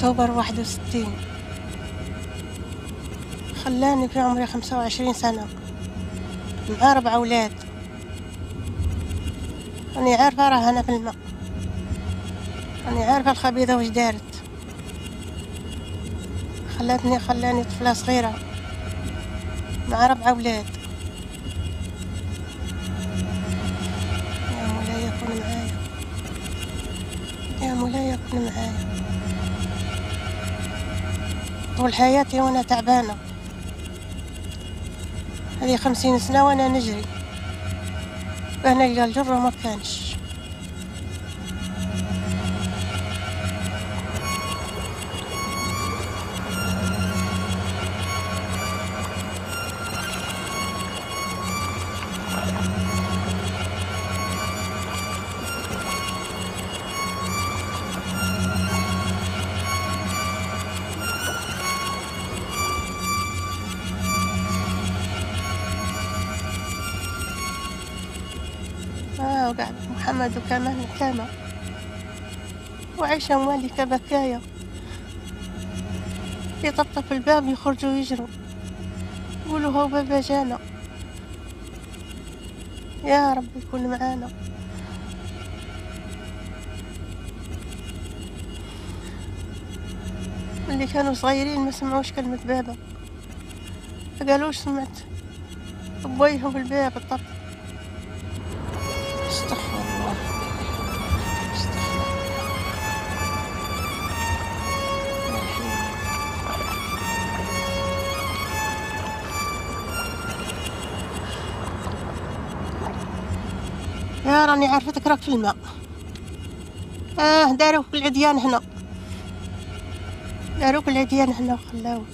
أكتوبر 61. خلاني في عمري 25 سنة مع 4 أولاد. أنا عارفة راه أنا في الماء، أنا عارفة الخبيثة وش دارت. خلاني طفلة صغيرة مع 4 أولاد. يا مولاي كن معايا، يا مولاي كن معايا. طول حياتي وأنا تعبانة، هذه 50 سنة وأنا نجري، باه نلقى الجر وما كانش. وقعد محمد وكمان كامة وعيشة مالكة بكايا، يطبطب الباب يخرجوا يجروا يقولوا هو بابا جانا. يا رب يكون معانا. اللي كانوا صغيرين ما سمعوش كلمة بابا، ما قالوش سمعت بويهم بالباب الطب. استغفر الله، استغفر الله. يا راني عرفتك راك في الماء. داروك العديان هنا، داروك العديان هنا وخلاوك.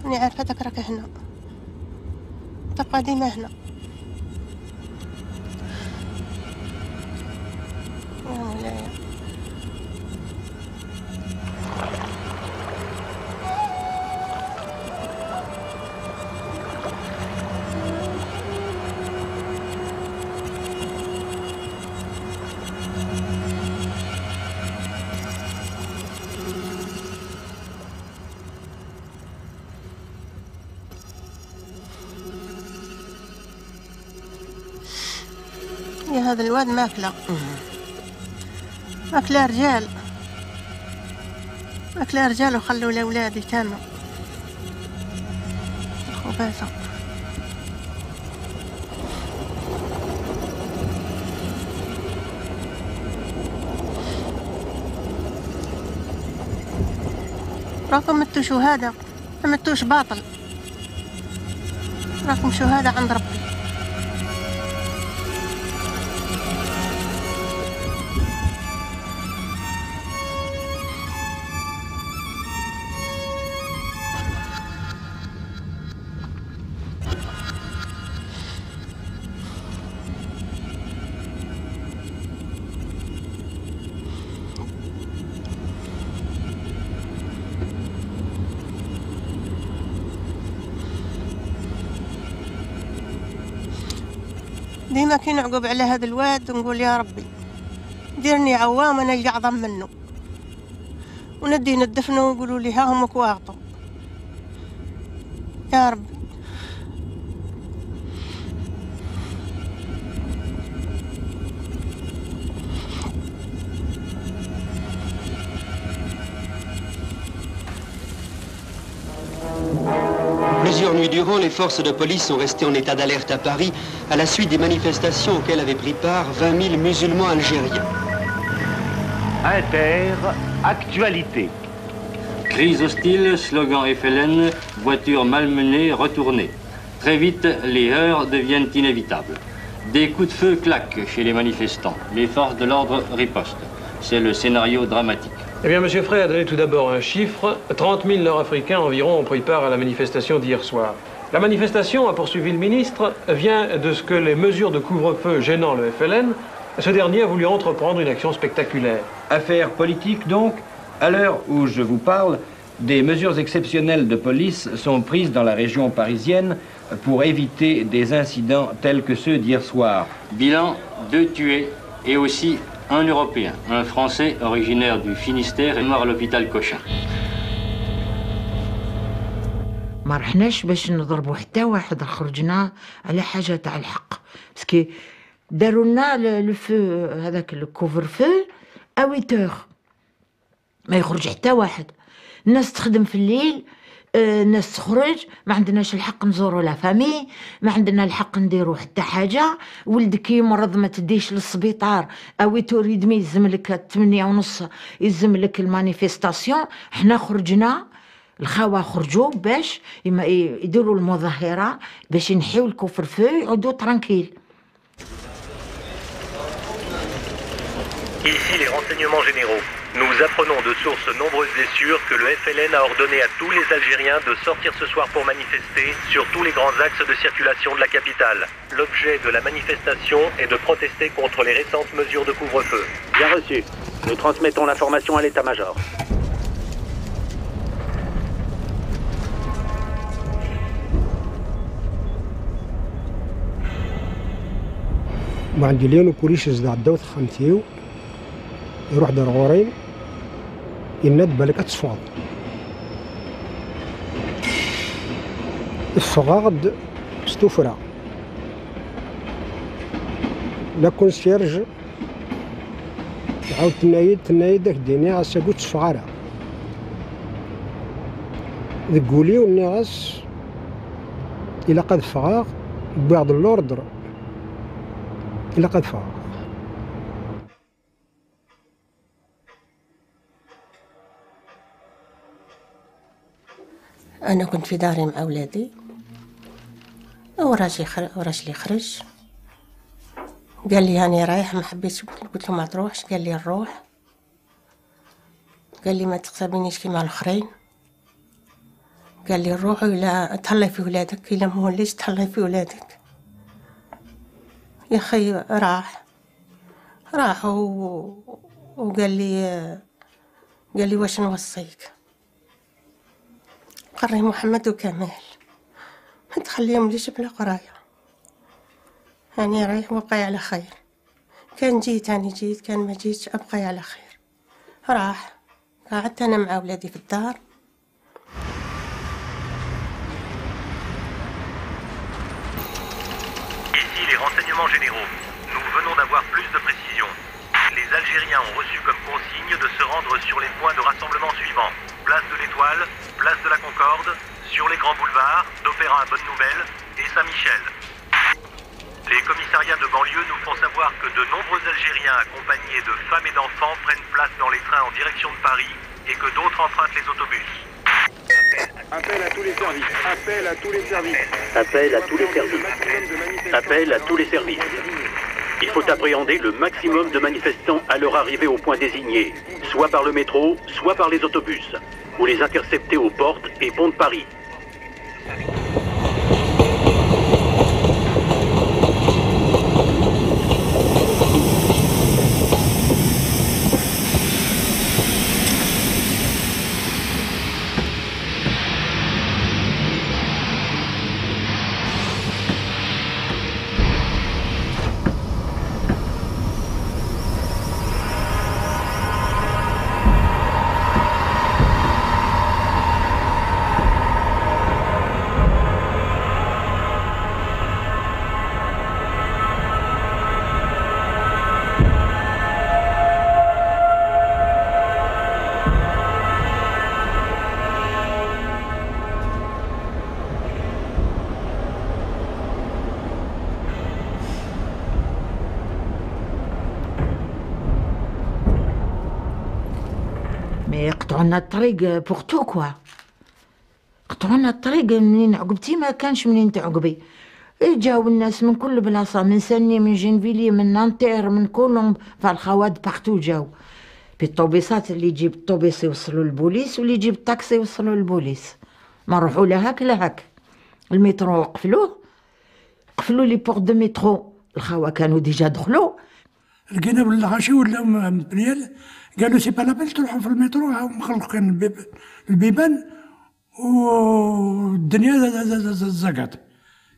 راني عرفتك راك هنا، تبقى ديما هنا. يا مولاي يا هذا الواد ماكله رجال، ماكله رجال وخلوا الاولاد يتاموا خباثة. راكم متوا شهادة، ما متوش باطل، راكم شهادة عند ربي. ديما كي نعقب على هذا الواد ونقول يا ربي ديرني عوام انا اللي اعظم منه، وندي ندفنه ويقولوا لي ها همك واغطوا. يا ربي Plusieurs nuits durant, les forces de police sont restées en état d'alerte à Paris à la suite des manifestations auxquelles avaient pris part 20 000 musulmans algériens. Inter, actualité. Crise hostile, slogan FLN, voitures malmenées, retournées. Très vite, les heurts deviennent inévitables. Des coups de feu claquent chez les manifestants. Les forces de l'ordre ripostent. C'est le scénario dramatique. Eh bien, M. Frey a donné tout d'abord un chiffre. 30 000 Nord-Africains environ ont pris part à la manifestation d'hier soir. La manifestation, a poursuivi le ministre, vient de ce que les mesures de couvre-feu gênant le FLN, ce dernier a voulu entreprendre une action spectaculaire. Affaire politique donc. À l'heure où je vous parle, des mesures exceptionnelles de police sont prises dans la région parisienne pour éviter des incidents tels que ceux d'hier soir. Bilan, 2 tués et aussi Un Européen, un Français originaire du Finistère est mort à l'hôpital Cochin. ما رحناش باش نضربوا حتى واحد، خرجنا على حاجه تاع الحق باسكو داروا لنا لو فو هذاك الكوفر فو ا 8 ما يخرج حتى واحد. الناس تخدم في الليل، الناس تخرج، ما عندناش الحق نزوروا لا فامي، ما عندنا الحق نديروا حتى حاجه. ولدك يمرض ما تديش للسبيطار او تريد مي يلزم لك 8:30 يلزم لك المانيفيستاسيون. حنا خرجنا، الخاوه خرجوا باش يديروا المظاهره باش ينحيوا الكفر فو يعودوا ترانكيل. Ici les renseignements généraux. Nous apprenons de sources nombreuses et sûres que le FLN a ordonné à tous les Algériens de sortir ce soir pour manifester sur tous les grands axes de circulation de la capitale. L'objet de la manifestation est de protester contre les récentes mesures de couvre-feu. Bien reçu. Nous transmettons l'information à l'état-major. ما عندي ليون وبوليس زاد عداو خمتيو يروح دار غورين يند بالك تصفاد الفغاض استفرا لا كونسيرج عاود تنايد داك الدنيا عسا قلت صفغارا ذقولي والناس إلا قد فغاغ بعض الأوردر إلا قد فغاغ. أنا كنت في داري مع أولادي وراجلي خرج قال لي هاني رايح، ما حبيتش، قلت له ما تروحش، قال لي نروح، قال لي ما تقتربينيش كيما الآخرين، قال لي نروح ولا تهلاي في ولادك، إلا ما وليش تهلاي في ولادك. يا أخي راح وقال لي واش نوصيك، قري محمد وكمال ما تخليهم ليش بلا قرايه، هاني رايح وابقي على خير، كان جيت هاني جيت، كان ما جيتش ابقي على خير. راح قعدت انا مع اولادي في الدار. Ici les renseignements généraux. Nous venons d'avoir plus de précisions. Les Algériens ont reçu comme consigne de se rendre sur les points de rassemblement suivants: place de l'Étoile, place de la Concorde, sur les grands boulevards, d'Opéra à Bonne Nouvelle et Saint-Michel. Les commissariats de banlieue nous font savoir que de nombreux Algériens accompagnés de femmes et d'enfants prennent place dans les trains en direction de Paris et que d'autres empruntent les autobus. Appel à tous les services. Appel à tous les services. Appel à tous les services. Appel à tous les services. Il faut appréhender le maximum de manifestants à leur arrivée au point désigné, soit par le métro, soit par les autobus, ou les intercepter aux portes et ponts de Paris. قطعونا الطريق بوغ تو كوا، قطعونا الطريق منين عقبتي ما كانش منين تعقبي. جاو الناس من كل بلاصه، من سني، من جنفيلي، من نانتير، من كولومب، فالخواد باختو جاو بالطوبيسات، اللي يجيب الطوبيس يوصلوا للبوليس واللي يجيب الطاكسي يوصلوا للبوليس. ما نروحوا لا هاك لا هاك. المترو قفلوا لي بوغ دو مترو، الخوا كانوا ديجا دخلوا. لقينا بالغاشي ولا مبنيال، قالوا سي با لابيل تروحوا في المترو، مخلقين البيبان والدنيا زقت.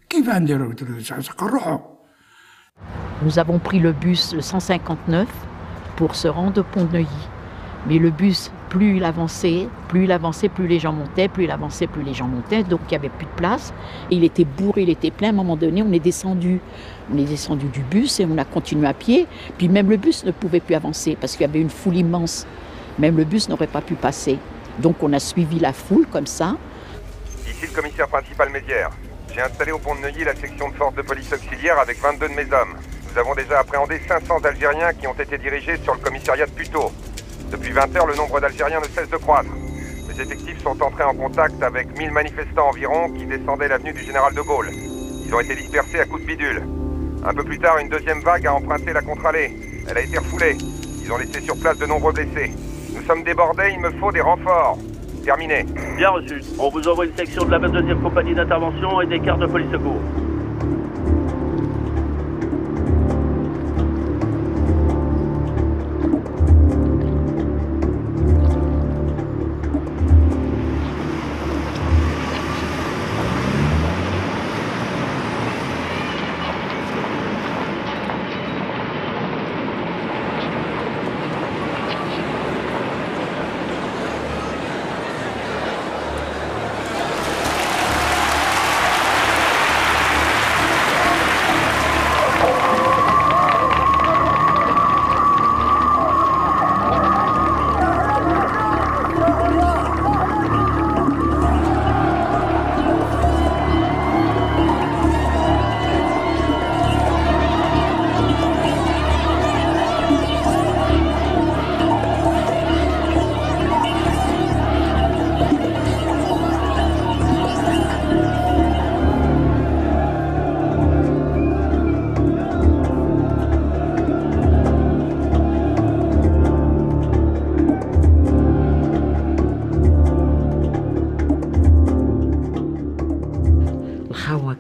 كيف نديرو؟ قلت له روحوا. Nous avons pris le bus le 159 pour se rendre au pont de Neuilly. Mais le bus, plus il avançait, plus les gens montaient, plus il avançait, plus les gens montaient, donc il n'y avait plus de place. Et il était bourré, il était plein. À un moment donné, on est descendu du bus et on a continué à pied. Puis même le bus ne pouvait plus avancer parce qu'il y avait une foule immense. Même le bus n'aurait pas pu passer. Donc on a suivi la foule comme ça. Ici le commissaire principal Mézières. J'ai installé au pont de Neuilly la section de force de police auxiliaire avec 22 de mes hommes. Nous avons déjà appréhendé 500 Algériens qui ont été dirigés sur le commissariat de Puteaux. Depuis 20 heures, le nombre d'Algériens ne cesse de croître. Les effectifs sont entrés en contact avec 1000 manifestants environ qui descendaient l'avenue du Général de Gaulle. Ils ont été dispersés à coups de bidule. Un peu plus tard, une deuxième vague a emprunté la contre-allée. Elle a été refoulée. Ils ont laissé sur place de nombreux blessés. Nous sommes débordés, il me faut des renforts. Terminé. Bien reçu. On vous envoie une section de la 22e compagnie d'intervention et des cartes de police secours.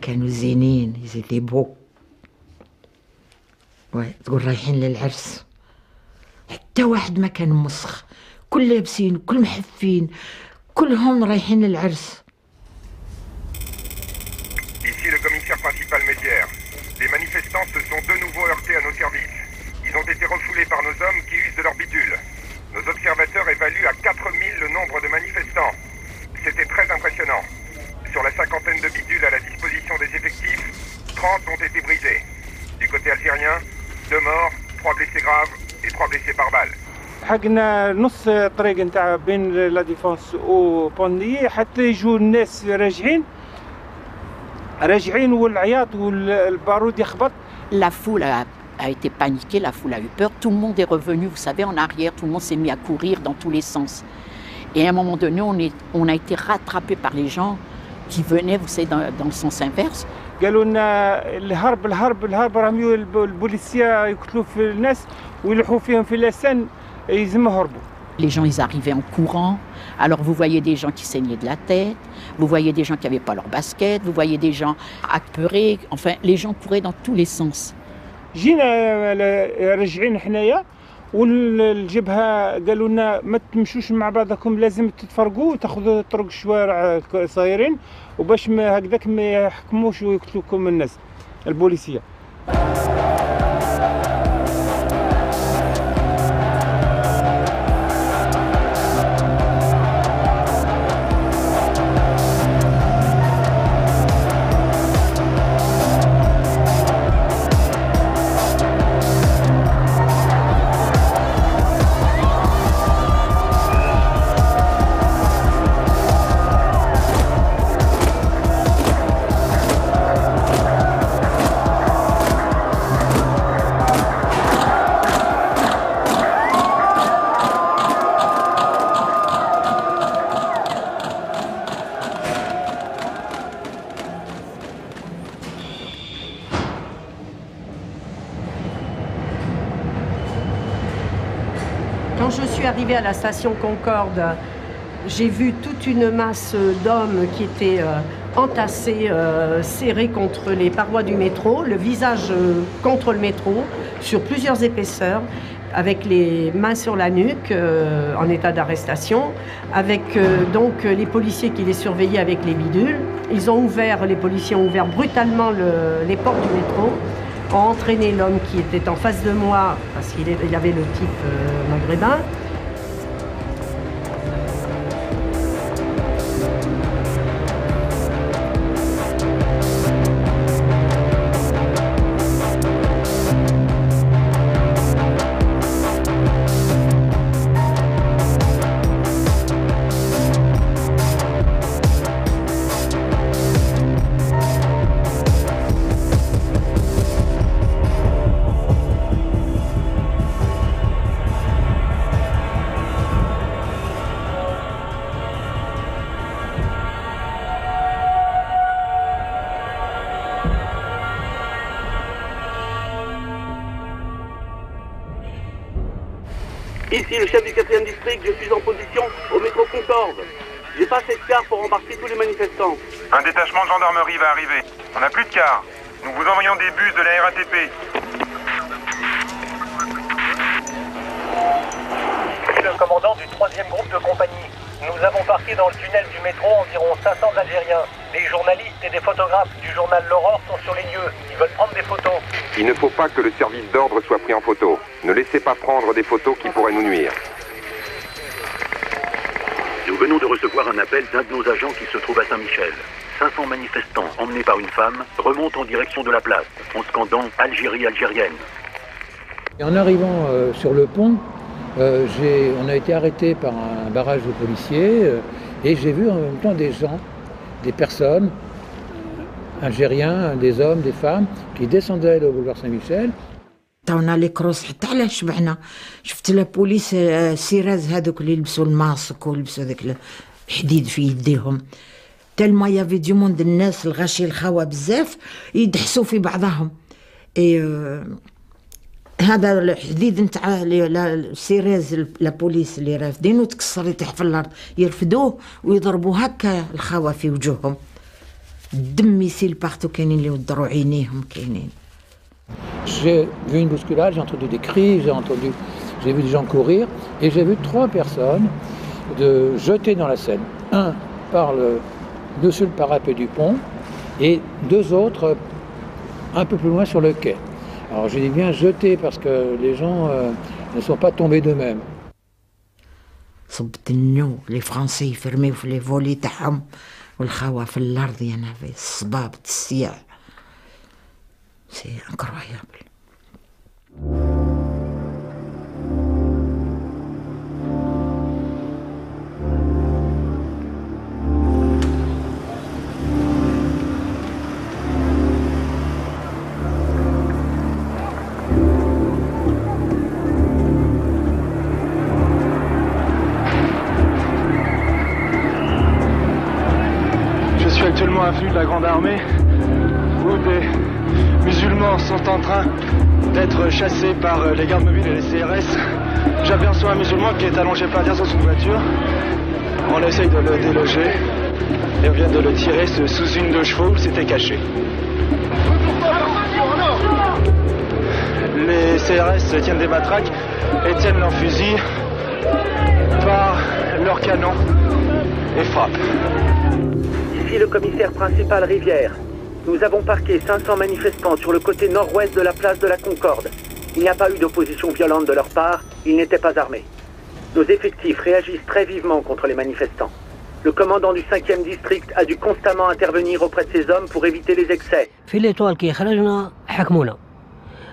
كانوا زينين يزيدي بو تقول رايحين للعرس حتى واحد ما كان مسخ كل لابسين كل محفين كلهم رايحين للعرس. Ici le commissaire principal Mézières. Les manifestants se sont de nouveau heurtés à nos services. Ils ont été refoulés par nos hommes qui usent de leur bidule. Nos observateurs évaluent à 4000 le nombre de manifestants. C'était très impressionnant. Sur la cinquantaine de bidules à la disposition des effectifs, 30 ont été brisés. Du côté algérien, 2 morts, 3 blessés graves et 3 blessés par balle. حقنا نص طريق نتاع بين لا ديفونس و بوندي حتى يجوا الناس راجعين والعياط والبارود يخبط. La foule a été paniquée, la foule a eu peur, tout le monde est revenu, vous savez, en arrière, tout le monde s'est mis à courir dans tous les sens. Et à un moment donné, on a été rattrapé par les gens qui venaient, vous savez, dans le sens inverse. قالوا لنا الهرب راهم البوليسيه يقتلوا في الناس ويلحوا فيهم في لسان يلزم يهربوا. Les gens, ils arrivaient en courant. Alors, vous voyez des gens qui saignaient de la tête, vous voyez des gens qui n'avaient pas leur basket, vous voyez des gens apeurés. Enfin, les gens couraient dans tous les sens. جينا راجعين حنايا والجبهه قالوا لنا ما تمشوش مع بعضكم لازم تتفرقوا وتاخذوا طرق الشوارع صايرين وباش هكذاك ما يحكموش ويقتلوكم الناس البوليسيه. Quand je suis arrivée à la station Concorde, j'ai vu toute une masse d'hommes qui étaient entassés, serrés contre les parois du métro, le visage contre le métro, sur plusieurs épaisseurs, avec les mains sur la nuque, en état d'arrestation, avec donc les policiers qui les surveillaient avec les bidules. Les policiers ont ouvert brutalement les portes du métro. ont entraîné l'homme qui était en face de moi, parce qu'il y avait le type maghrébin. Ici le chef du 4e district, je suis en position au métro Concorde. J'ai pas assez de cars pour embarquer tous les manifestants. Un détachement de gendarmerie va arriver. On n'a plus de cars. Nous vous envoyons des bus de la RATP. Je suis le commandant du 3e groupe de compagnie. Nous avons parqué dans le tunnel du métro environ 500 Algériens. Des journalistes et des photographes du journal L'Aurore sont sur les lieux. Ils veulent prendre des photos. Il ne faut pas que le service d'ordre soit pris en photo. Ne laissez pas prendre des photos qui pourraient nous nuire. Nous venons de recevoir un appel d'un de nos agents qui se trouve à Saint-Michel. 500 manifestants emmenés par une femme remontent en direction de la place en scandant « Algérie algérienne ». En arrivant sur le pont, on a été arrêté par un barrage de policiers et j'ai vu en même temps des gens, des personnes, algériens, des hommes, des femmes, qui descendaient le boulevard Saint-Michel. عطاونا لي كروس حتى على شبعنا. شفت لا بوليس السيراز هذوك اللي يلبسوا الماسك ولبسوا ذاك الحديد في يديهم. تالما يافي دو موند الناس الغاشي الخوا بزاف يدحسوا في بعضهم. هذا الحديد نتاع السيراز لا بوليس اللي رافدين وتكسر يطيح في الارض يرفدوه ويضربوا هكا الخوا في وجوههم. الدم يسيل بارتو كاينين اللي ودروا عينيهم كاينين. J'ai vu une bousculade, j'ai entendu des cris, j'ai vu des gens courir et j'ai vu 3 personnes jetées dans la Seine. Un dessus le parapet du pont et 2 autres un peu plus loin sur le quai. Alors j'ai dit bien jetés parce que les gens ne sont pas tombés d'eux-mêmes. صبت النو لي فرنسي يفرميو في لي فولي تاعهم والخوا في الارض يا نافي الصباب السياع. C'est incroyable. Je suis actuellement à vue de la Grande Armée où des musulmans sont en train d'être chassés par les gardes mobiles et les CRS. J'aperçois un musulman qui est allongé par terre sur une voiture. On essaye de le déloger et on vient de le tirer sous une de chevaux où il s'était caché. Les CRS tiennent des matraques et tiennent leurs fusils par leurs canons et frappent. Ici le commissaire principal Rivière. Nous avons parqué 500 manifestants sur le côté nord-ouest de la place de la Concorde. Il n'y a pas eu d'opposition violente de leur part, ils n'étaient pas armés. Nos effectifs réagissent très vivement contre les manifestants. Le commandant du 5e district a dû constamment intervenir auprès de ces hommes pour éviter les excès. في الإطوال كي خرجنا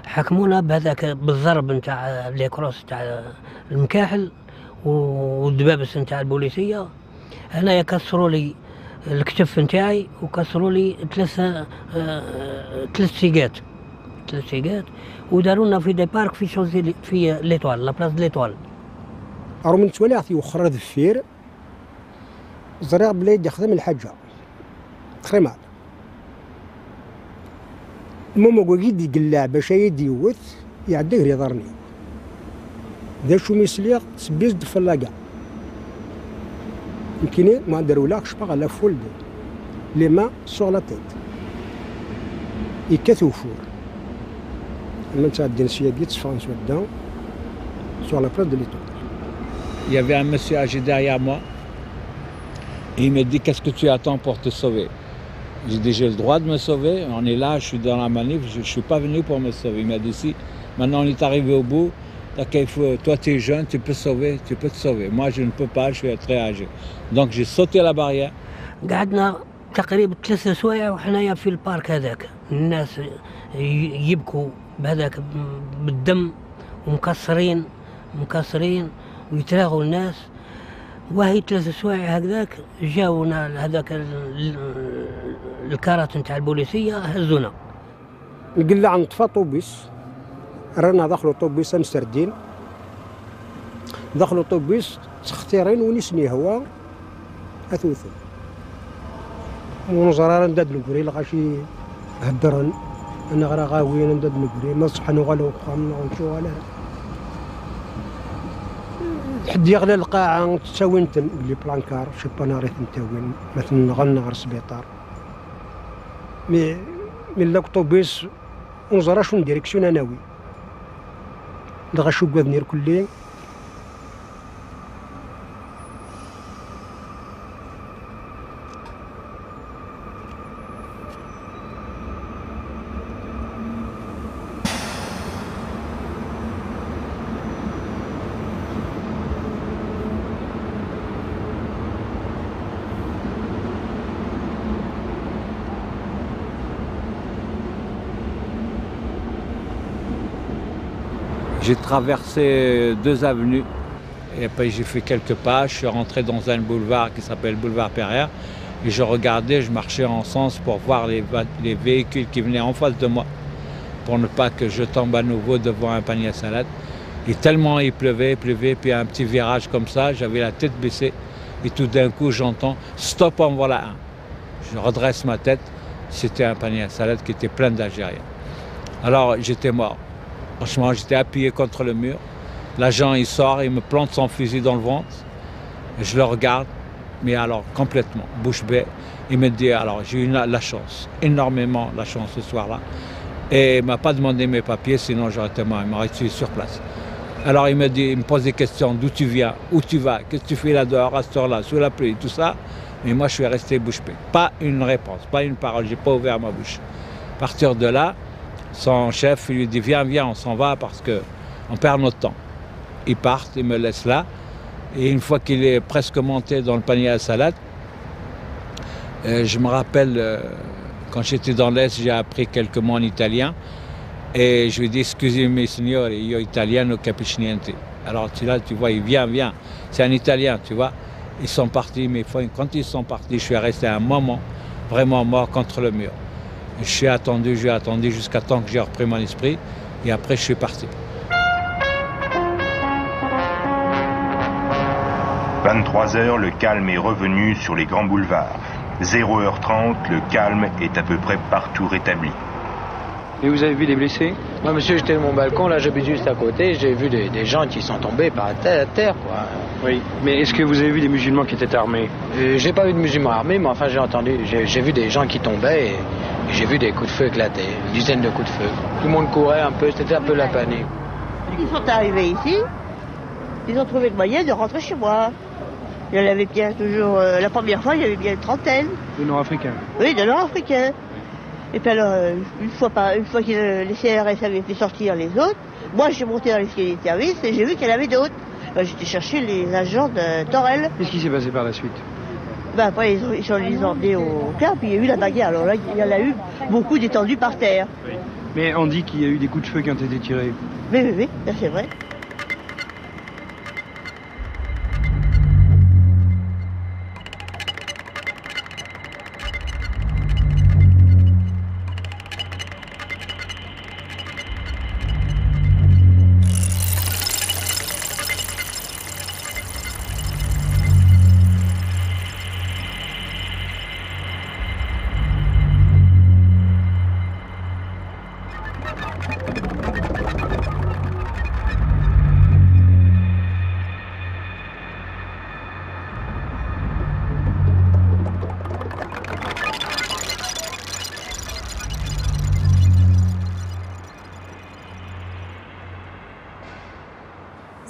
حكمونا بهذاك بالضرب نتاع لي كروس نتاع المكاحل والدبابس نتاع البوليسية. هنايا كسروا لي الكتف نتاعي وكسروا لي 3 سيقات ودارونا في دي بارك في ليطوال لا بلاص ليطوال. رغم من توالعتي وخرى ذفير زريع بلاد يخدم الحاجة خريمات المهم وقيد يقلع باش يديوث يعديه يضرني ذا شو ميسليغ سبيز دفلاقة يمكن ما نديرو لاكش باغ لا فول لي ما سور لا تيت يكثو فور من تاع الجنسية ديال فرنسا دان سور لا بلاص دو ليتون. Il y avait un monsieur âgé derrière moi et il m'a dit qu'est-ce que tu attends pour te sauver. J'ai dit, j'ai le droit de me sauver. On est là, je suis dans la manif, je ne suis pas venu pour me sauver. Il m'a dit, si, maintenant on est arrivé au bout. Toi, tu es jeune, tu peux sauver, tu peux te sauver. Moi, je ne peux pas, je suis très âgé. Donc, j'ai sauté la barrière. قعدنا تقريبا 3 سوايع وحنايا في البارك هذاك الناس يبكوا بهذاك بالدم ومكسرين ويتراغوا الناس وهي 3 سوايع هكذاك جاونا هذاك الكارات نتاع البوليسيه هزونا. قلنا عن طفى طوبيس رانا دخلوا طوبيس مستردين دخلوا طوبيس تختيرين ونسني هو اثوثن ونزرار نداد نقري لغاشي هدرن انا غرا غاويين نداد نقري ما صحن وغلو خامنا ونشو ولا حد يغلى القاعه تساوي نتن لي بلانكار شي باناريت نتاوين مثلا غنى غير سبيطار مي من لاكطوبيس ونزرا شو نديريكسيون اناوي دغا شو كوادنير كلي J'ai traversé 2 avenues et après j'ai fait quelques pas. Je suis rentré dans un boulevard qui s'appelle boulevard Pereire et je regardais, je marchais en sens pour voir les véhicules qui venaient en face de moi pour ne pas que je tombe à nouveau devant un panier à salade. Et tellement il pleuvait, puis un petit virage comme ça, j'avais la tête baissée et tout d'un coup j'entends « Stop, en voilà un ». Je redresse ma tête, c'était un panier à salade qui était plein d'Algériens. Alors j'étais mort. Franchement, j'étais appuyé contre le mur. L'agent, il sort, il me plante son fusil dans le ventre. Je le regarde, mais alors complètement, bouche bée. Il me dit, alors j'ai eu la chance, énormément la chance ce soir-là. Et il ne m'a pas demandé mes papiers, sinon j'aurais été mort, il m'aurait tué sur place. Alors il me pose des questions, d'où tu viens, où tu vas, qu'est-ce que tu fais là dehors, à cette heure-là, sous la pluie, tout ça. Mais moi je suis resté bouche bée. Pas une réponse, pas une parole, j'ai pas ouvert ma bouche. À partir de là, son chef lui dit viens, on s'en va parce qu'on perd notre temps. Ils partent, ils me laissent là. Et une fois qu'il est presque monté dans le panier à salade, je me rappelle, quand j'étais dans l'Est, j'ai appris quelques mots en italien. Et je lui dis excusez-moi signore, io italiano capisco niente. Alors là, tu vois, il vient. C'est un Italien, tu vois. Ils sont partis, mais quand ils sont partis, je suis resté un moment vraiment mort contre le mur. J'ai attendu jusqu'à temps que j'ai repris mon esprit et après je suis parti. 23h, le calme est revenu sur les grands boulevards. 0h30, le calme est à peu près partout rétabli. Et vous avez vu des blessés? Moi, monsieur, j'étais de mon balcon, là j'habite juste à côté, j'ai vu des gens qui sont tombés par terre, quoi. Oui, mais est-ce que vous avez vu des musulmans qui étaient armés? J'ai pas vu de musulmans armés, mais enfin j'ai vu des gens qui tombaient et j'ai vu des coups de feu éclater, une dizaine de coups de feu. Tout le monde courait un peu, c'était un peu la panique. Ils sont arrivés ici, ils ont trouvé le moyen de rentrer chez moi. Il y en avait bien toujours, la première fois, il y avait bien une trentaine. De Nord-Africains? Oui, de Nord-Africains. Et puis alors, une fois que les CRS avaient fait sortir les autres, moi je suis monté dans l'escalier de service et j'ai vu qu'il y en avait d'autres. J'étais chercher les agents de Torel. Qu'est-ce qui s'est passé par la suite? Après, ils sont les emmenés au camp, puis il y a eu la bagarre. Alors là, il y en a eu beaucoup d'étendus par terre. Oui. Mais on dit qu'il y a eu des coups de feu qui ont été tirés. Oui, c'est vrai.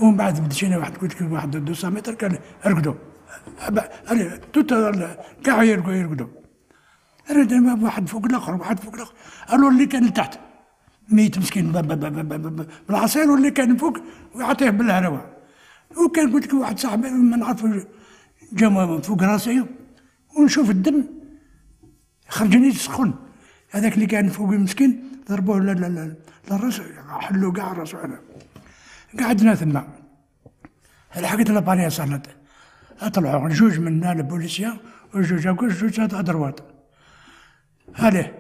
ومن بعد مشينا قلت لك واحد 200 متر كان يرقدوا توت كاع يرقدوا رد واحد فوق الاخر واحد فوق الاخر. قالوا اللي كان لتحت ميت مسكين بالعصير، واللي كان فوق ويعطيه بالهرواء. وكان قلت لك واحد صاحبي ما نعرفو جا من فوق راسي ونشوف الدم خرجني سخون. هذاك اللي كان فوق مسكين ضربوه للراس، حلوا كاع راسو. انا قعدنا ثم لحقت لابانيا صارت طلعوا جوج منا البوليسيا وجوج جوج ادروات. عليه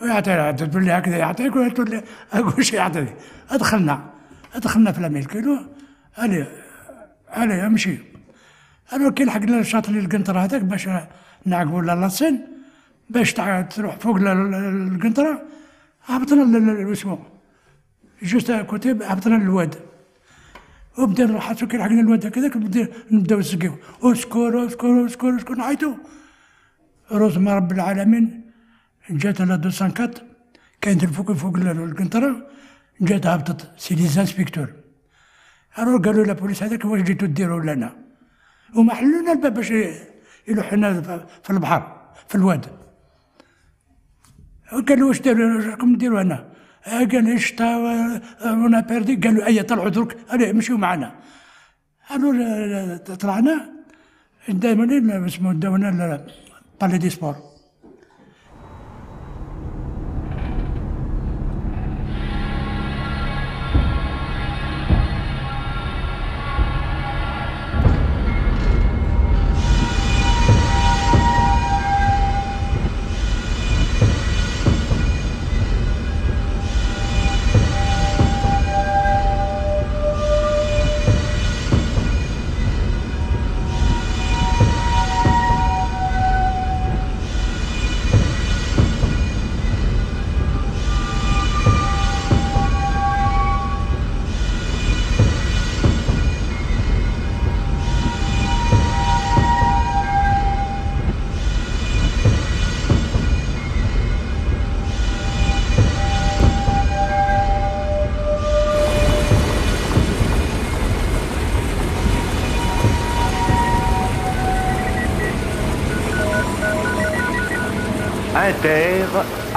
ويعطي تقول لي هكذا يعطيك ولا تقول لي اقول شي يعطيك. دخلنا في لاميلكيلو. علي امشي. انا كي لحقنا الشاطئ القنطره هذاك باش نعقبوا للصين باش تروح فوق القنطره. هبطنا اسمه جوست كوتي، هبطنا للواد وبدا نروح كي لحقنا الواد هكذاك نبداو نسقيو اسكور اسكور اسكور اسكور نعيطو. روزما رب العالمين جات لا 204 كانت فوق القنطره، جات هبطت سي لي زانسبيكتور. قالوا لابوليس هذاك واش جيتو ديروا لنا، وما حلونا الباب باش يلوحونا في البحر في الواد. قالوا واش راكم ديروا هنا؟ قال شتا ونا بيردي. قالوا ايا طلعوا درك مشيو معنا. قالوا طلعنا داونا اسمه داونا بالي دي سبور.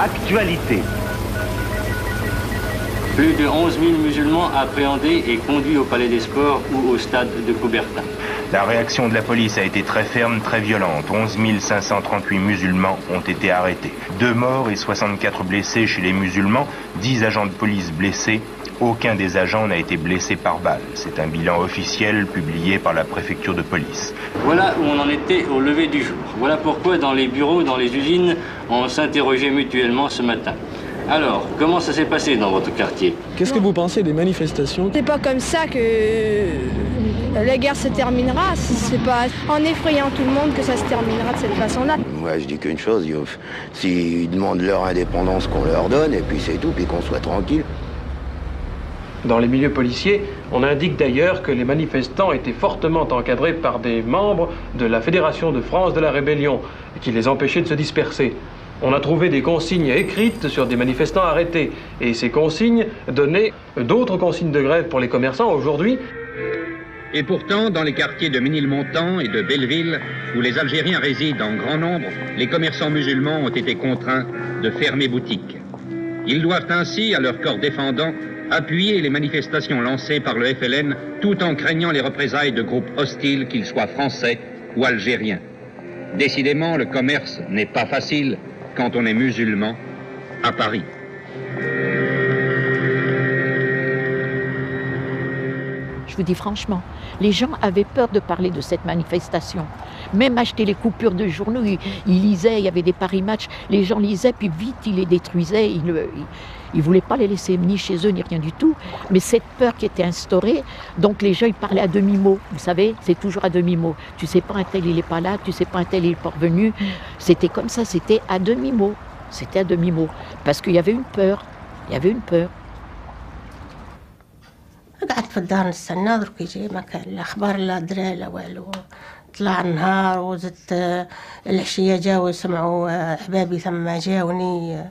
Actualité. Plus de 11 000 musulmans appréhendés et conduits au Palais des Sports ou au stade de Coubertin. La réaction de la police a été très ferme, très violente. 11 538 musulmans ont été arrêtés. 2 morts et 64 blessés chez les musulmans, 10 agents de police blessés. Aucun des agents n'a été blessé par balle. C'est un bilan officiel publié par la préfecture de police. Voilà où on en était au lever du jour. Voilà pourquoi dans les bureaux, dans les usines, on s'interrogeait mutuellement ce matin. Alors, comment ça s'est passé dans votre quartier? Qu'est-ce que vous pensez des manifestations? C'est pas comme ça que la guerre se terminera. C'est pas en effrayant tout le monde que ça se terminera de cette façon-là. Moi, je dis qu'une chose, s'ils demandent leur indépendance, qu'on leur donne, et puis c'est tout, puis qu'on soit tranquille. Dans les milieux policiers, on indique d'ailleurs que les manifestants étaient fortement encadrés par des membres de la Fédération de France de la Rébellion, qui les empêchaient de se disperser. On a trouvé des consignes écrites sur des manifestants arrêtés, et ces consignes donnaient d'autres consignes de grève pour les commerçants aujourd'hui. Et pourtant, dans les quartiers de Ménilmontant et de Belleville, où les Algériens résident en grand nombre, les commerçants musulmans ont été contraints de fermer boutique. Ils doivent ainsi, à leur corps défendant, appuyer les manifestations lancées par le FLN tout en craignant les représailles de groupes hostiles, qu'ils soient français ou algériens. Décidément, le commerce n'est pas facile quand on est musulman à Paris. Je vous dis franchement, les gens avaient peur de parler de cette manifestation. Même acheter les coupures de journaux, ils lisaient, il y avait des Paris Match, les gens lisaient, puis vite ils les détruisaient, ils ne voulaient pas les laisser ni chez eux, ni rien du tout. Mais cette peur qui était instaurée, donc les gens ils parlaient à demi-mot, vous savez, c'est toujours à demi-mot. Tu sais pas un tel il n'est pas là, tu sais pas un tel il n'est pas revenu. C'était comme ça, c'était à demi-mot. C'était à demi-mot. Parce qu'il y avait une peur, il y avait une peur. قعدت في الدار نستنى درك يجي ما كان لا اخبار لا درا لا والو. طلع النهار وزدت العشيه جاو يسمعوا احبابي ثم جاوني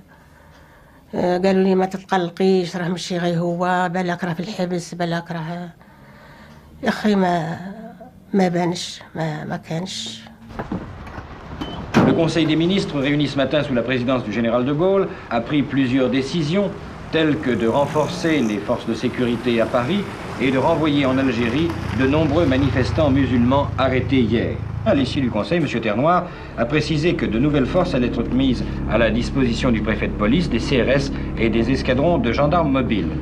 قالوا لي ما تتقلقيش راه ماشي غير هو بالك راه في الحبس بالك راه يا اخي ما بانش ما كانش. Le Conseil des ministres, réuni ce matin sous la présidence du général de Gaulle, a pris plusieurs décisions, telles que de renforcer les forces de sécurité à Paris et de renvoyer en Algérie de nombreux manifestants musulmans arrêtés hier. À l'issue du Conseil, M. Ternoir a précisé que de nouvelles forces allaient être mises à la disposition du préfet de police, des CRS et des escadrons de gendarmes mobiles.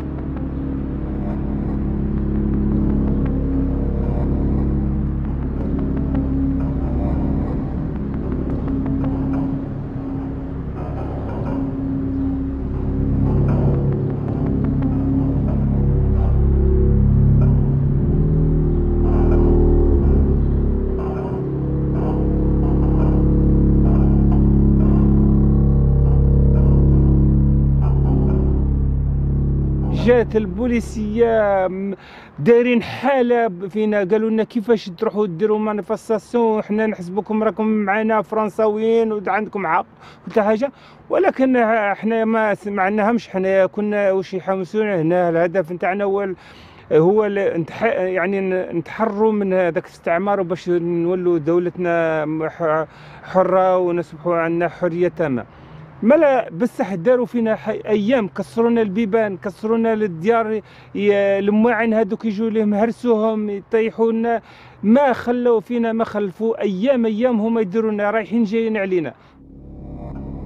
جات البوليسيه دايرين حاله فينا، قالوا لنا كيفاش تروحوا ديروا مانيفستاسيون، حنا نحسبكم راكم معنا فرنساويين وعندكم حق وكل حاجه، ولكن احنا ما سمعناهمش. حنا كنا واش يحمسونا هنا، الهدف نتاعنا هو يعني نتحرروا من هذاك الاستعمار باش نولوا دولتنا حره ونصبحوا عندنا حريه تامه. ملا بصح داروا فينا ايام، كسرونا البيبان، كسرونا الديار، المواعن هذوك يجوا لهم هرسوهم يطيحوا لنا، ما خلوا فينا، ما خلفوا ايام هما يديروا لنا رايحين جايين علينا.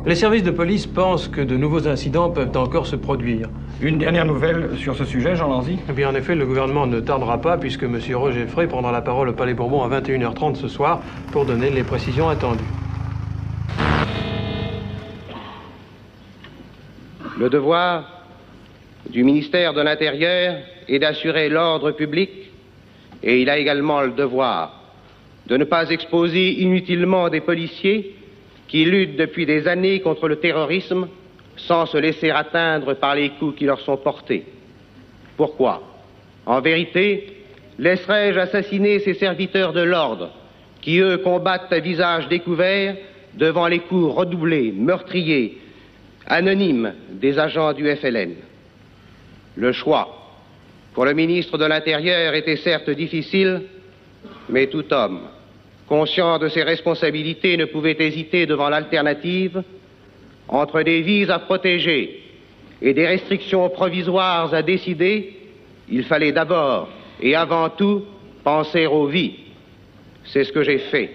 Les services de police pensent que de nouveaux incidents peuvent encore se produire. Une dernière nouvelle sur ce sujet, Jean Lanzy? Eh bien, en effet, le gouvernement ne tardera pas puisque M. Roger Frey prendra la parole au Palais Bourbon à 21h30 ce soir pour donner les précisions attendues. Le devoir du ministère de l'Intérieur est d'assurer l'ordre public et il a également le devoir de ne pas exposer inutilement des policiers qui luttent depuis des années contre le terrorisme sans se laisser atteindre par les coups qui leur sont portés. Pourquoi? En vérité, laisserais-je assassiner ces serviteurs de l'ordre qui, eux, combattent à visage découvert devant les coups redoublés, meurtriers, anonymes des agents du FLN? Le choix pour le ministre de l'Intérieur était certes difficile, mais tout homme conscient de ses responsabilités ne pouvait hésiter devant l'alternative entre des vies à protéger et des restrictions provisoires à décider. Il fallait d'abord et avant tout penser aux vies. C'est ce que j'ai fait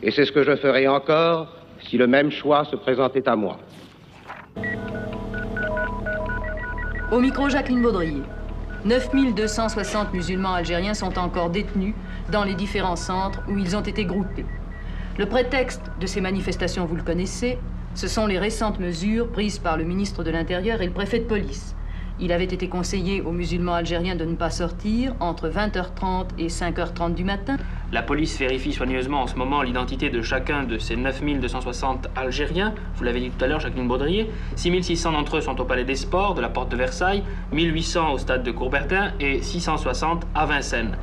et c'est ce que je ferai encore si le même choix se présentait à moi. Au micro, Jacqueline Baudrier. 9260 musulmans algériens sont encore détenus dans les différents centres où ils ont été groupés. Le prétexte de ces manifestations, vous le connaissez, ce sont les récentes mesures prises par le ministre de l'Intérieur et le préfet de police. Il avait été conseillé aux musulmans algériens de ne pas sortir entre 20h30 et 5h30 du matin. La police vérifie soigneusement en ce moment l'identité de chacun de ces 9260 Algériens. Vous l'avez dit tout à l'heure, Jacqueline Baudrier. 6600 d'entre eux sont au Palais des Sports de la Porte de Versailles, 1800 au stade de Coubertin et 660 à Vincennes.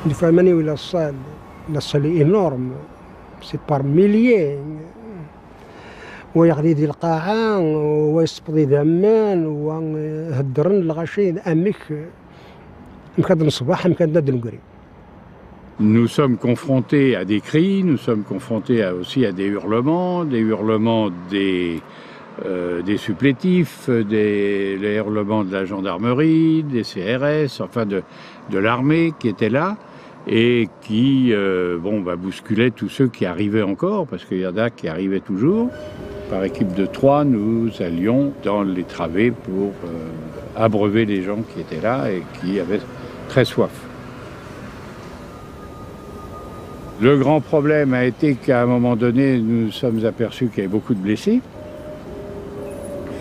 فهمني ولا الصال إنورم سي بار ميليي ويغري دي القاعة ويسبضي دمان وهدرن الغشي أمك مكاد نصباح مكاد ندنقري. Nous sommes confrontés à des cris, nous sommes confrontés aussi à des hurlements des supplétifs, les hurlements de la gendarmerie, des CRS, enfin de l'armée qui était là et qui bousculait tous ceux qui arrivaient encore, parce qu'il y en a qui arrivaient toujours. Par équipe de 3, nous allions dans les travées pour abreuver les gens qui étaient là et qui avaient très soif. Le grand problème a été qu'à un moment donné, nous nous sommes aperçus qu'il y avait beaucoup de blessés.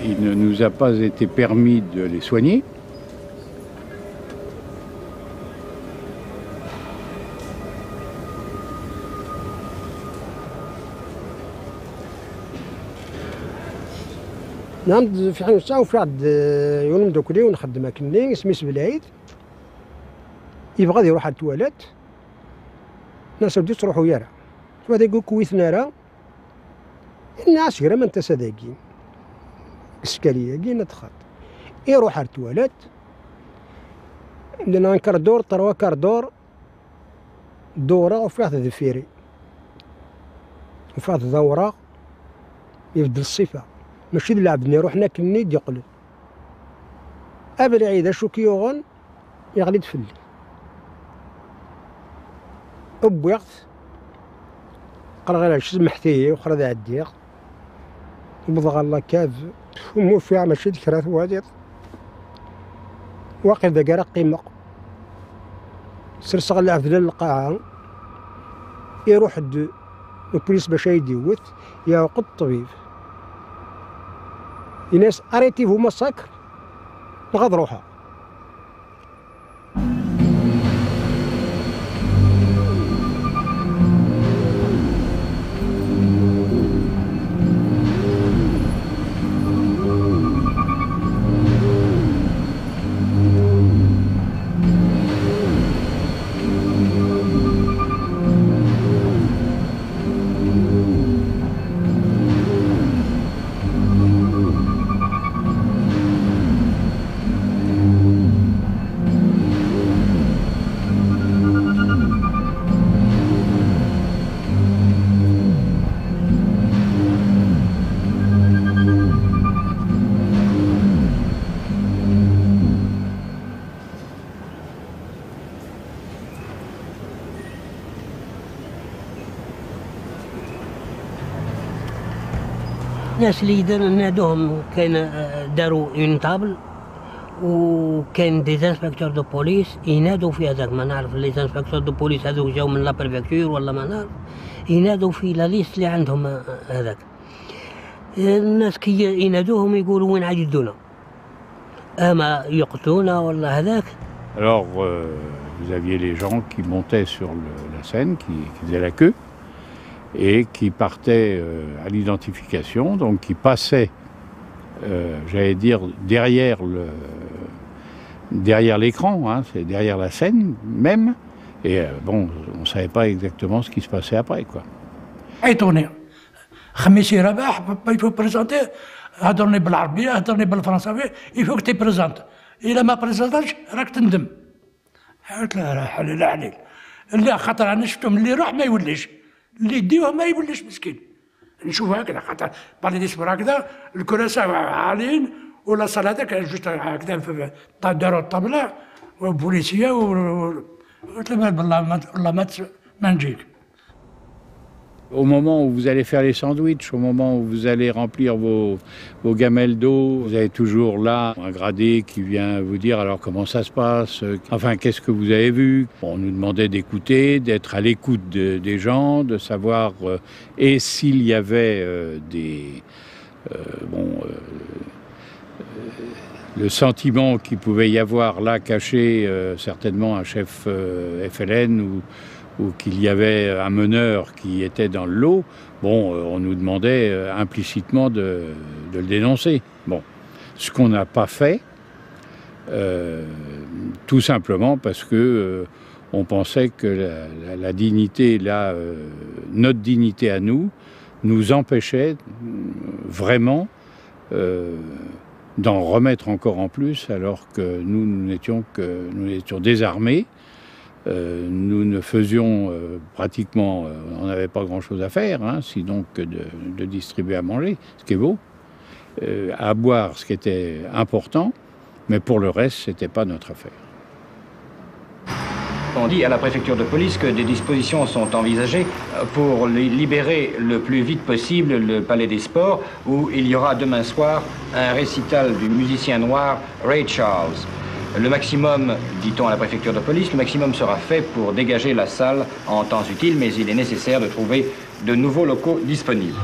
Il ne nous a pas été permis de les soigner. نعم في حين الساعة وفي واحد يوم دوكلي ونخدم كني سميس بالعيد يبغى يروح على التواليت الناس بدات تروحوا يرى وهذا يقول كويثنا راه الناس غير ما انت صداقين اسكاليه كاين تخط يروح على التواليت عندنا ان كاردور 3 كاردور دوره وفي واحد الدفيري وفي واحد الدوره يبدل الصفه ماشي لعبني يروح ناكلني يقلب ابل عيد شو كيوغن يغلي تفلي أبوغت قال غير شي محتيه وخرج على الديق وبضغ الله كاف ومو فيها ماشي ذكرات وادير واقف ذا قرا قيمة سرسغ اللي عفدنا القاعة يروح البوليس باش يديوت يعقد الطبيب الناس اريتي فو مساكر نغض روحها الناس اللي نادوهم كان داروا اون طابل وكان دي انسبكتور دو بوليس ينادوا في هذاك ما نعرف لي انسبكتور دو بوليس هذوك جاو من لا بريفكتور ولا ما نعرف ينادوا في لا ليست اللي عندهم هذاك الناس كي ينادوهم يقولوا وين عاد يدونا اما يقتلونا ولا هذاك. Alors vous aviez les gens qui montaient sur la scène, qui faisaient la queue et qui partaient à l'identification, donc qui passaient, j'allais dire, derrière l'écran, hein, c'est derrière la scène même, et bon, on ne savait pas exactement ce qui se passait après, quoi. عيطوني خميسي رباح يفو بريزونتي هضرني بالعربيه هضرني بالفرنساوي يفوك تي بريزونت الا ما بريزونتاش راك تندم. قلت له لا حليل لا عليك اللي خاطر انا شفتهم اللي يروح ما يوليش اللي يديوه ما يوليش مسكين نشوف هكذا خاطر بالي ديسبر هكذا الكراسة عاليين ولا صال هذاك جوست هكذا داروا الطبله وبوليسيه قلت له بالله ما نجيك. Au moment où vous allez faire les sandwichs, au moment où vous allez remplir vos gamelles d'eau, vous avez toujours là un gradé qui vient vous dire alors comment ça se passe, enfin qu'est-ce que vous avez vu. On nous demandait d'écouter, d'être à l'écoute des gens, de savoir et s'il y avait le sentiment qu'il pouvait y avoir là caché certainement un chef FLN ou qu'il y avait un meneur qui était dans le lot, bon, on nous demandait implicitement de le dénoncer. Bon, ce qu'on n'a pas fait, tout simplement parce que on pensait que la dignité, notre dignité à nous empêchait vraiment d'en remettre encore en plus, alors que nous n'étions désarmés. Nous ne faisions pratiquement, on n'avait pas grand-chose à faire, hein, sinon que de distribuer à manger, ce qui est beau, à boire, ce qui était important, mais pour le reste, ce n'était pas notre affaire. On dit à la préfecture de police que des dispositions sont envisagées pour libérer le plus vite possible le Palais des Sports, où il y aura demain soir un récital du musicien noir Ray Charles. Le maximum, dit-on à la préfecture de police, le maximum sera fait pour dégager la salle en temps utile, mais il est nécessaire de trouver de nouveaux locaux disponibles.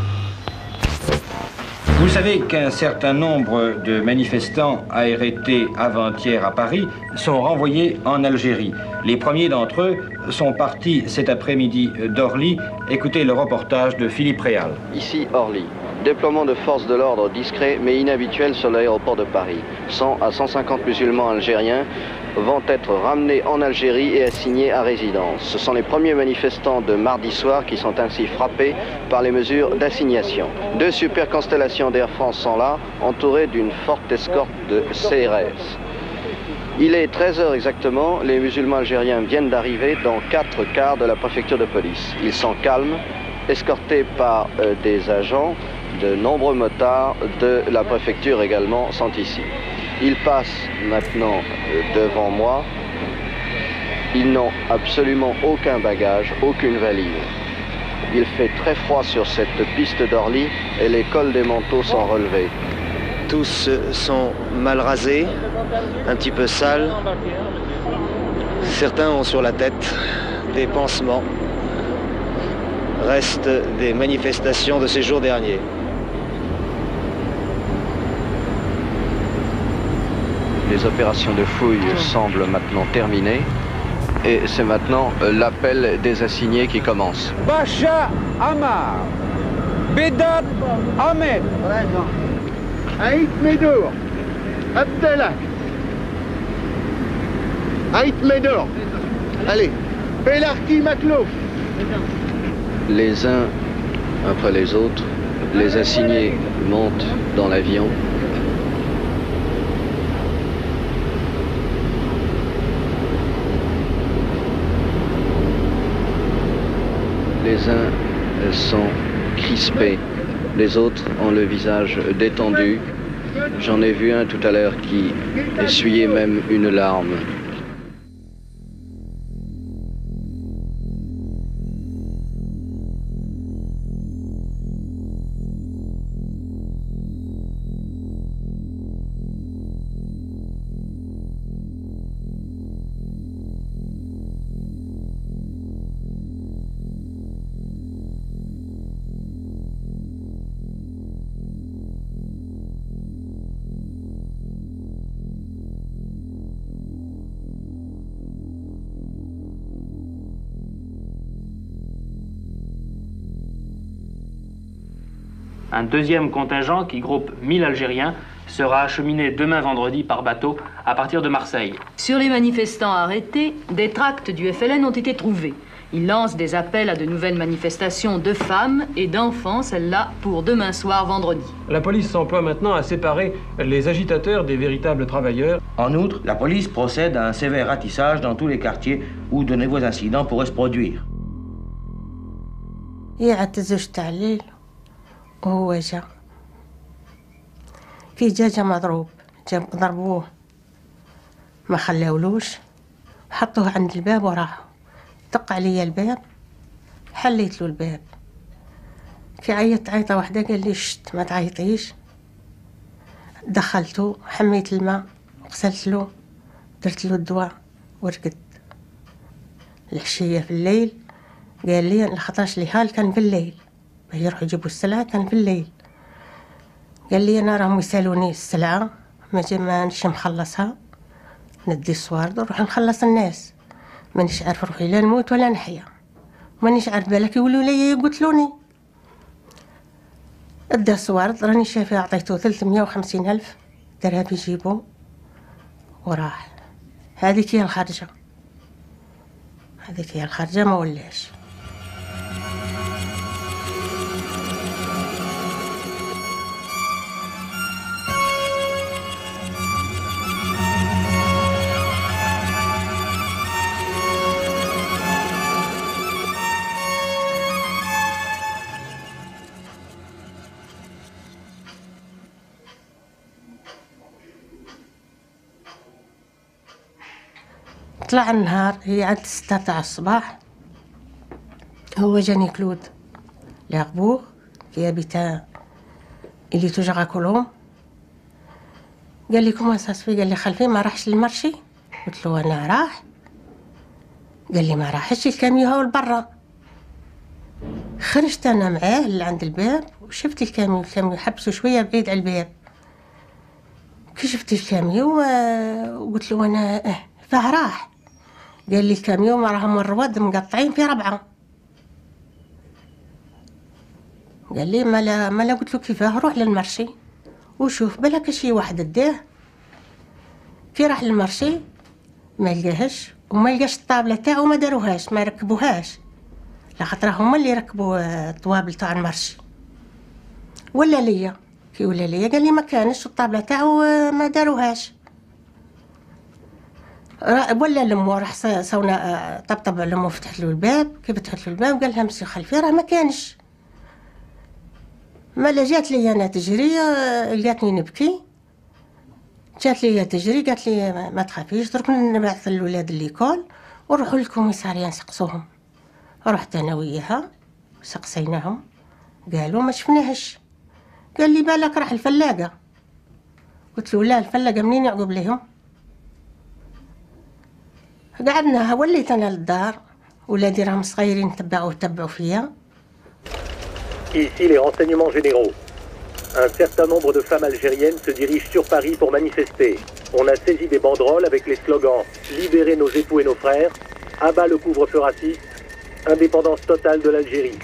Vous savez qu'un certain nombre de manifestants arrêtés avant-hier à Paris sont renvoyés en Algérie. Les premiers d'entre eux sont partis cet après-midi d'Orly. Écoutez le reportage de Philippe Réal. Ici Orly. Déploiement de forces de l'ordre discret mais inhabituel sur l'aéroport de Paris. 100 à 150 musulmans algériens vont être ramenés en Algérie et assignés à résidence. Ce sont les premiers manifestants de mardi soir qui sont ainsi frappés par les mesures d'assignation. 2 super constellations d'Air France sont là, entourées d'une forte escorte de CRS. Il est 13h exactement, les musulmans algériens viennent d'arriver dans 4 cars de la préfecture de police. Ils sont calmes, escortés par des agents. De nombreux motards de la préfecture également sont ici. Ils passent maintenant devant moi. Ils n'ont absolument aucun bagage, aucune valise. Il fait très froid sur cette piste d'Orly et les cols des manteaux sont relevés. Tous sont mal rasés, un petit peu sales. Certains ont sur la tête des pansements. Restent des manifestations de ces jours derniers. Les opérations de fouille semblent maintenant terminées et c'est maintenant l'appel des assignés qui commence. Bacha Amar, Bédat Ahmed, Aït Medour, Abdellah, Aït Medour, allez, Belarki Maklouf. Les uns après les autres, les assignés montent dans l'avion. Les uns sont crispés, les autres ont le visage détendu. J'en ai vu un tout à l'heure qui essuyait même une larme. Un deuxième contingent qui groupe 1000 Algériens sera acheminé demain vendredi par bateau à partir de Marseille. Sur les manifestants arrêtés, des tracts du FLN ont été trouvés. Ils lancent des appels à de nouvelles manifestations de femmes et d'enfants, celle-là pour demain soir vendredi. La police s'emploie maintenant à séparer les agitateurs des véritables travailleurs. En outre, la police procède à un sévère ratissage dans tous les quartiers où de nouveaux incidents pourraient se produire. وهو جا مضروب، ضربوه ما خلاولوش، حطوه عند الباب وراحوا. دق علي الباب، حليت له الباب، كي عيطت عيطة واحدة قال لي شت ما تعيطيش. دخلته، حميت الماء، غسلت له، درت له الدواء ورقد. العشية في الليل قال لي الخطرش لي هال كان في الليل، يروحوا يجيبوا السلعة كان في الليل. قال لي أنا راهم يسألوني السلعة ما نش مخلصها، ندي الصوارد ونروح نخلص الناس، مانيش عارف روحي لا نموت ولا نحيا، مانيش عارف بالك يقولوا لي يقتلوني. ادى الصوارد راني شايفه عطيته 350,000 درهم يجيبوا وراح. هذيك هي الخرجة، هذيك هي الخرجة ما ولاش. طلع النهار، هي عاد 6 تاع الصباح، هو جاني كلود لأبوه في بيتا اللي توجع كلهم. قال لي كوما ساسفي، قال لي خلفي ما راحش للمرشي. قلت له انا راح. قال لي ما راحش، الكاميو هو لبرا. خرجت انا معاه لعند الباب وشفت الكاميو حبسه شويه بعيد على الباب. كي شفت الكاميو وقلت له انا فاه راح. قال لي الكاميو ما راهم الرواد مقطعين في 4. قال لي ما قلت له كيفاه، روح للمرشي وشوف بالك شي واحد داه. كي راح للمرشي ما لقاهش، وما لقاش الطابله تاعو، ما داروهاش، ما ركبوهاش، لخاطر هما اللي ركبوا الطوابل تاع المرشي. ولا ليا كي ولا ليا قال لي ما كانش، والطابله تاعو ما داروهاش. ولا لمو راح سونا طبطب على لمو، فتحت له الباب. كي فتحت له الباب قال لها مسي خلفي راه ما كانش. مالا جات لي انا تجري، لقاتني نبكي، جات لي تجري قالت لي ما تخافيش، درك نبعث الولاد ليكول ونروحوا للكوميساريه نسقسوهم. رحت انا وياها سقسيناهم، قالوا ما شفناهش. قال لي بالك راح الفلاقه. قلت له لا، الفلاقه منين يعقب ليهم؟ قعدنا، وليت انا للدار، ولادي راهم صغيرين تبعوا فيا. Ici les renseignements généraux. Un certain nombre de femmes algériennes se dirigent sur Paris pour manifester. On a saisi des banderoles avec les slogans « Libérez nos époux et nos frères »,« Abat le couvre-feu raciste »,« Indépendance totale de l'Algérie ».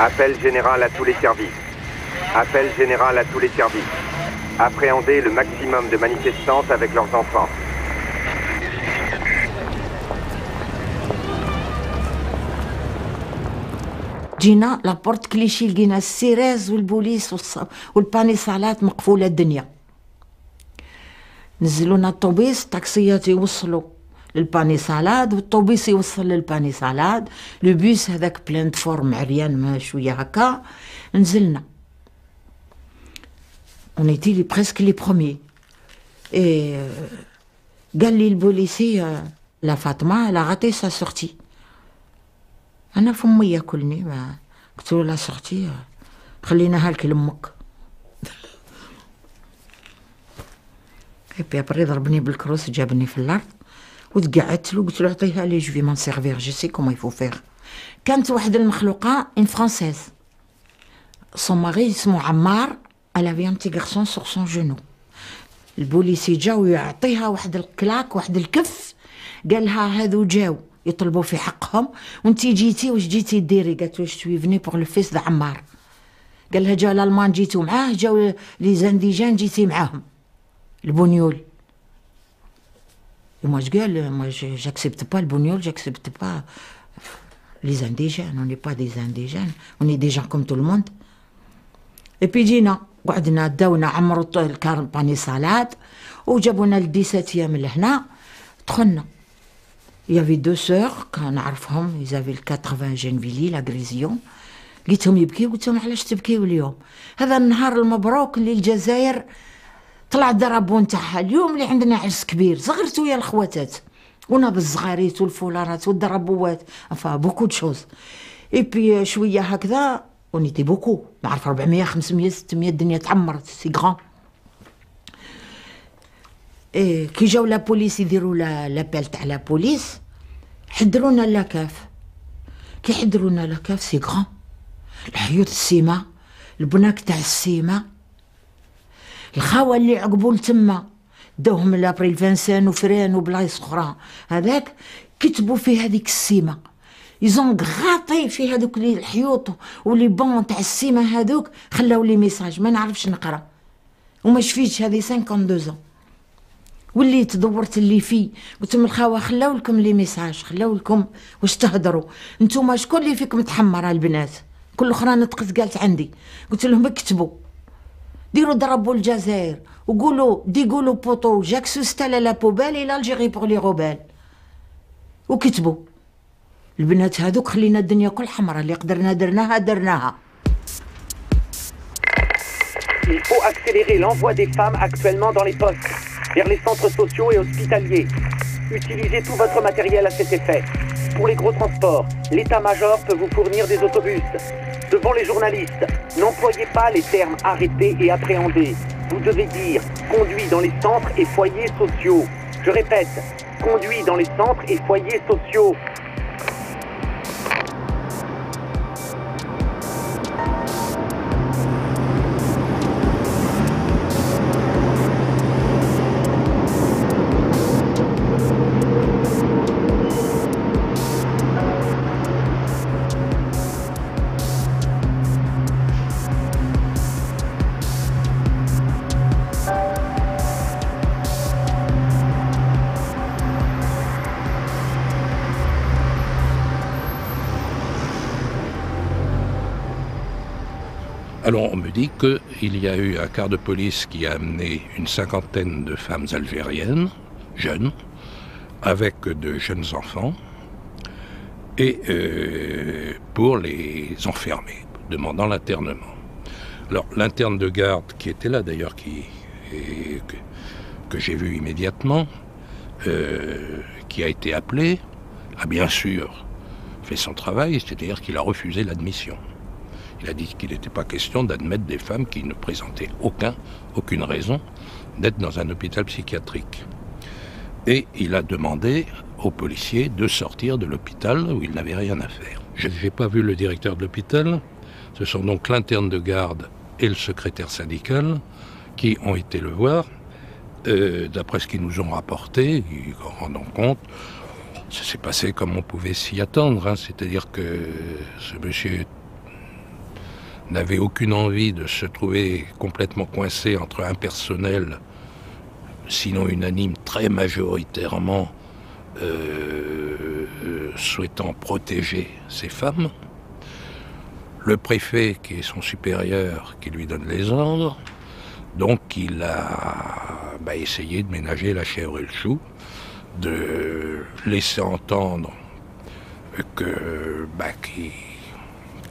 Appel général à tous les services. Appel général à tous les services. Appréhender le maximum de manifestantes avec leurs enfants. جينا لابورت كليشي لقينا السيراز والبوليس والبانيصالات مقفولة الدنيا. نزلونا الطوبيس، الطاكسيات يوصلوا للبانيصالات والطوبيس يوصل للبانيصالات، لو بيس هذاك بلان فورم عريان ما شوية هكا. نزلنا on était les presque les premiers. Et قال لي البوليسي لا فاطمة لا غاتي سا سورتي. أنا فمي ياكلني، ما قلت له لا سورتي خليناها لك لأمك. اي ابري ضربني بالكروس، جابني في الأرض وتقعدت له، قلت له عطيها لي جو في مون سيرفير، جو سي كومون يفو فيغ. كانت واحد المخلوقة ان فرانسيز، سون ماري اسمو عمار، elle avait un petit garçon sur son genou. البوليسي جا ويعطيها واحد الكلاك، واحد الكف، قالها هذو جاو يطلبوا في حقهم وانتي جيتي واش جيتي ديري؟ قالت له شتوي فني بور لو فيس د عمار. قالها جا الالمان جيتو معاه، جاو لي زانديجان جيتي معاهم البنيول. moi je gueule, moi j'accepte pas le bougnoul, j'accepte pas les indigènes, on n'est pas des indigènes, on est des gens comme tout le monde. Et puis جينا قعدنا داونا عمروا البانيصالات وجابونا ل17 لهنا. دخلنا il y avait 2 sœurs كنعرفهم، ils avaient 80 جنفيلي لا غريزيون. لقيتهم يبكيو، قلت لهم علاش تبكيو اليوم؟ هذا النهار المبروك اللي الجزائر طلع الدرابون تاعها، اليوم اللي عندنا عرس كبير، صغرتو يا الخواتات وناض الصغاريت والفولارات والدرابوات، enfin beaucoup de choses. et puis شويه هكذا on était beaucoup، نعرف 400 500 600 الدنيا تعمرت، سي غران. كي جاو لا بوليس يديروا لابيل تاع لا بوليس، حضرونا لاكاف. كي حضرونا لاكاف سي غران، الحيوط السيما، البناك تاع السيما، الخاوه اللي عقبوا لتما داوهم لابري فانسان وفران وبلايص اخرى، هذاك كتبوا في هذيك السيما، يزون غاطي في هذوك الحيوط ولي بون تاع السيما هذوك، خلاو لي ميساج ما نعرفش نقرا وما شفيتش. هذه 52 وليت دورت اللي فيه، قلت لهم الخاوه خلاو لكم لي ميساج، خلاو لكم واش تهضروا نتوما، شكون اللي فيكم متحمره البنات؟ كل اخرى نطقت قالت عندي. قلت لهم اكتبوا، ديروا ضربوا الجزائر وقولوا ديقولوا بوطو جاك سوستالا لا بوبال الى الجيري بوغ لي روبال، وكتبوا. البنات هذوك خلينا الدنيا كل حمراء، اللي قدرنا درناها. Il faut accélérer l'envoi des femmes actuellement dans les postes, vers les centres sociaux et hospitaliers. Utilisez tout votre matériel à cet effet. Pour les gros transports, l'état-major peut vous fournir des autobus. Devant les journalistes, n'employez pas les termes arrêtés et appréhendés. Vous devez dire conduit dans les centres et foyers sociaux. Je répète, conduit dans les centres et foyers sociaux. Alors on me dit qu'il y a eu un quart de police qui a amené une 50aine de femmes algériennes, jeunes, avec de jeunes enfants, et pour les enfermer, demandant l'internement. Alors l'interne de garde qui était là d'ailleurs, que j'ai vu immédiatement, qui a été appelé, a bien sûr fait son travail, c'est-à-dire qu'il a refusé l'admission. Il a dit qu'il n'était pas question d'admettre des femmes qui ne présentaient aucune raison d'être dans un hôpital psychiatrique. Et il a demandé aux policiers de sortir de l'hôpital où ils n'avaient rien à faire. Je n'ai pas vu le directeur de l'hôpital, ce sont donc l'interne de garde et le secrétaire syndical qui ont été le voir. D'après ce qu'ils nous ont rapporté, ils en rendant compte, ça s'est passé comme on pouvait s'y attendre, hein, c'est-à-dire que ce monsieur n'avait aucune envie de se trouver complètement coincé entre un personnel, sinon unanime, très majoritairement souhaitant protéger ces femmes, le préfet qui est son supérieur qui lui donne les ordres, donc il a essayé de ménager la chèvre et le chou, de laisser entendre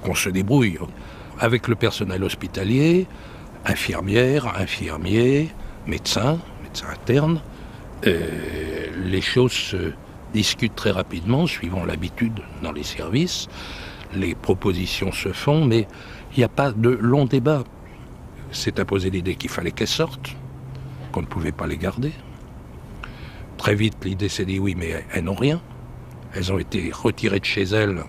qu'on se débrouille avec le personnel hospitalier, infirmières, infirmiers, médecins internes. Les choses se discutent très rapidement, suivant l'habitude dans les services. Les propositions se font, mais il n'y a pas de long débat. C'est imposé l'idée qu'il fallait qu'elles sortent, qu'on ne pouvait pas les garder. Très vite, l'idée s'est dit oui, mais elles n'ont rien. Elles ont été retirées de chez elles.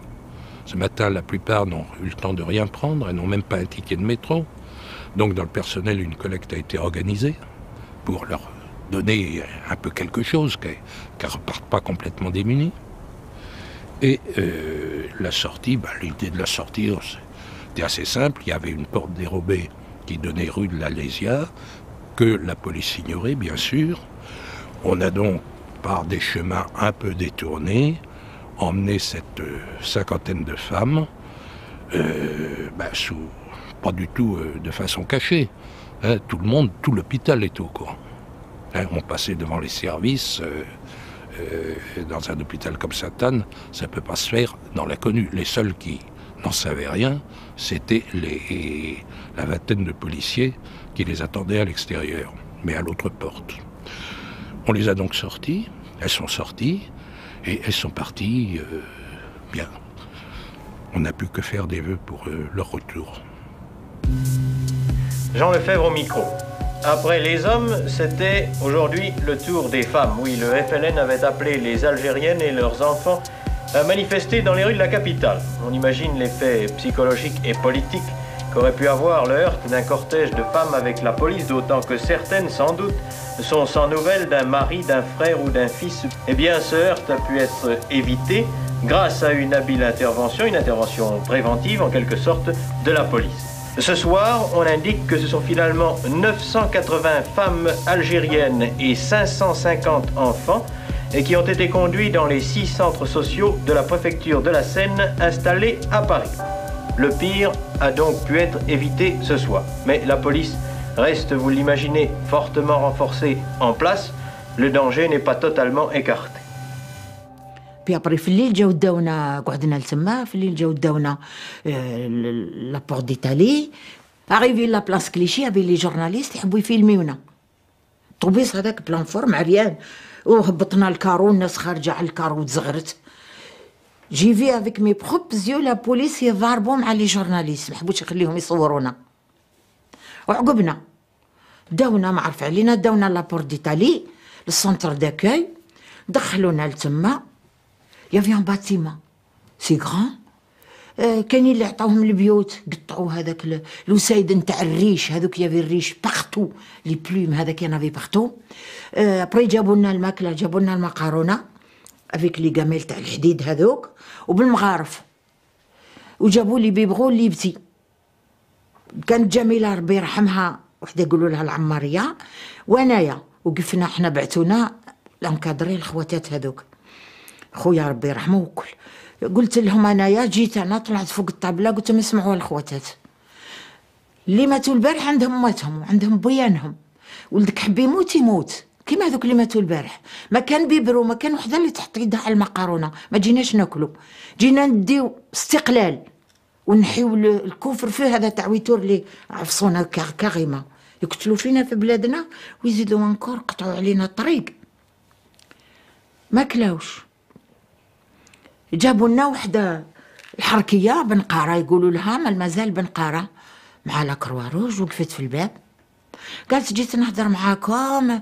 Ce matin, la plupart n'ont eu le temps de rien prendre, elles n'ont même pas un ticket de métro. Donc dans le personnel, une collecte a été organisée pour leur donner un peu quelque chose, qu'elles ne repartent pas complètement démunies. Et la sortie, l'idée de la sortie, c'était assez simple. Il y avait une porte dérobée qui donnait rue de l'Alésia, que la police ignorait, bien sûr. On a donc, par des chemins un peu détournés, emmené cette 50aine de femmes, pas du tout de façon cachée. Hein, tout l'hôpital était au courant. Hein, on passait devant les services, dans un hôpital comme Sainte-Anne, ça ne peut pas se faire dans l'inconnu. Les seuls qui n'en savaient rien, c'était la vingtaine de policiers qui les attendaient à l'extérieur, mais à l'autre porte. On les a donc sorties, elles sont sorties, et elles sont parties bien. On n'a plus que faire des vœux pour leur retour. Jean Lefebvre au micro. Après les hommes, c'était aujourd'hui le tour des femmes. Oui, le FLN avait appelé les Algériennes et leurs enfants à manifester dans les rues de la capitale. On imagine l'effet psychologique et politique qu'aurait pu avoir le heurt d'un cortège de femmes avec la police, d'autant que certaines, sans doute, sont sans nouvelles d'un mari, d'un frère ou d'un fils. Eh bien, ce heurt a pu être évité grâce à une habile intervention, une intervention préventive en quelque sorte de la police. Ce soir, on indique que ce sont finalement 980 femmes algériennes et 550 enfants qui ont été conduits dans les 6 centres sociaux de la préfecture de la Seine installés à Paris. Le pire a donc pu être évité ce soir. Mais la police reste, vous l'imaginez, fortement renforcée en place. Le danger n'est pas totalement écarté. Puis après, في الليل جاو داونا قعدنا لتما في الليل جاو داونا لا بورت ديتالي arrivé la place Clichy avec les journalistes يحبوا يفيلميونا طوبيس هذاك بلان فورم عريان وهبطنا الكارو الناس خارجه على الكارو تزغرت جي في افيك مي بروبز يو لا بوليس يضاربوا مع لي جورناليست ما حبوش يخليهم يصورونا وعقبنا داونا ما عرف علينا داونا لا بورت ديتالي للسونتر داكاي دخلونا لتما يافي ان باتيمون سي غران كاينين اللي عطاوهم البيوت قطعوا هذاك الوسايد نتاع الريش هذوك يافي الريش باغتو لي بلوم هذاك ينافي باغتو ابري جابوا لنا الماكله جابوا لنا المقارونه افيك لي كاميل تاع الحديد هذوك وبالمغارف وجابوا لي بيبغو اللي يبتي كانت جميله ربي يرحمها وحده يقولوا لها العماريه وانايا وقفنا حنا بعثونا لانكادري الخواتات هذوك خويا ربي يرحمه وكل قلت لهم انايا جيت انا طلعت فوق الطابله قلت لهم اسمعوا الخواتات اللي ماتوا البارح عندهم مواتهم وعندهم بيانهم. ولدك حب يموت يموت كيما هذوك اللي ماتوا البارح. ما كان بيبرو، ما كان وحده اللي تحط يدها على المقارونه، ما جيناش ناكلو، جينا نديو استقلال ونحيو الكفر فيه. هذا تاع ويتور اللي عفصونا كاغيما يقتلوا فينا في بلادنا ويزيدوا انكور قطعوا علينا الطريق. ما كلاوش. جابوا لنا وحده الحركيه بنقاره يقولوا لها، مازال بنقاره مع لا كروا روج، وقفت في الباب قالت جيت نهضر معاكم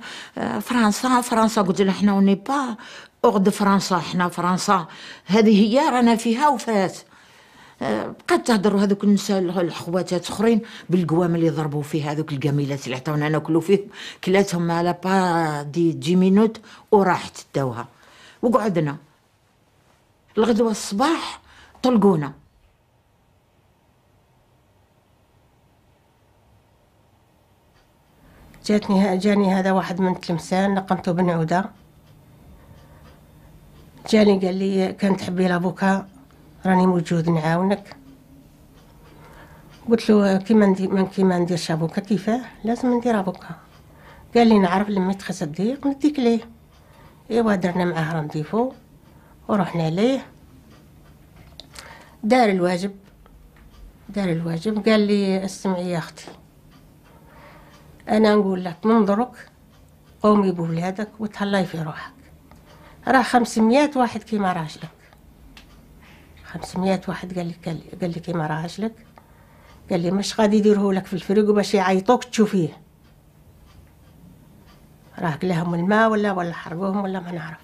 فرنسا. قلت لها حنا وني با اغد فرنسا، حنا فرنسا هذه هي رانا فيها وفات. بقات تهضر هذوك النساء الخواتات اخرين بالقوام اللي ضربوا فيه، هذوك القميلات اللي عطاونا ناكلوا فيه، كلاتهم على با دي مينوت وراحت داوها. وقعدنا الغدوه الصباح طلقونا. جاني هذا واحد من تلمسان نقمته بن عودة، جاني قال لي كان تحبي لابوكا راني موجود نعاونك. قلت له كيما نديرش ابوكا، كيفاه لازم ندير ابوكا. قال لي نعرف لما تخس الضيق نديك ليه. ايوا درنا معاه رانديفو ورحنا ليه، دار الواجب. قال لي استمعي يا اختي، انا نقول لك من درك قومي بولادك وتهلاي في روحك. راه 500 واحد كيما راجلك، 500 واحد قال لي كيما راجلك. قال لي مش غادي يديروه لك في الفريق باش يعيطوك تشوفيه، راه قلاهم الماء ولا حرقوهم ولا ما نعرف.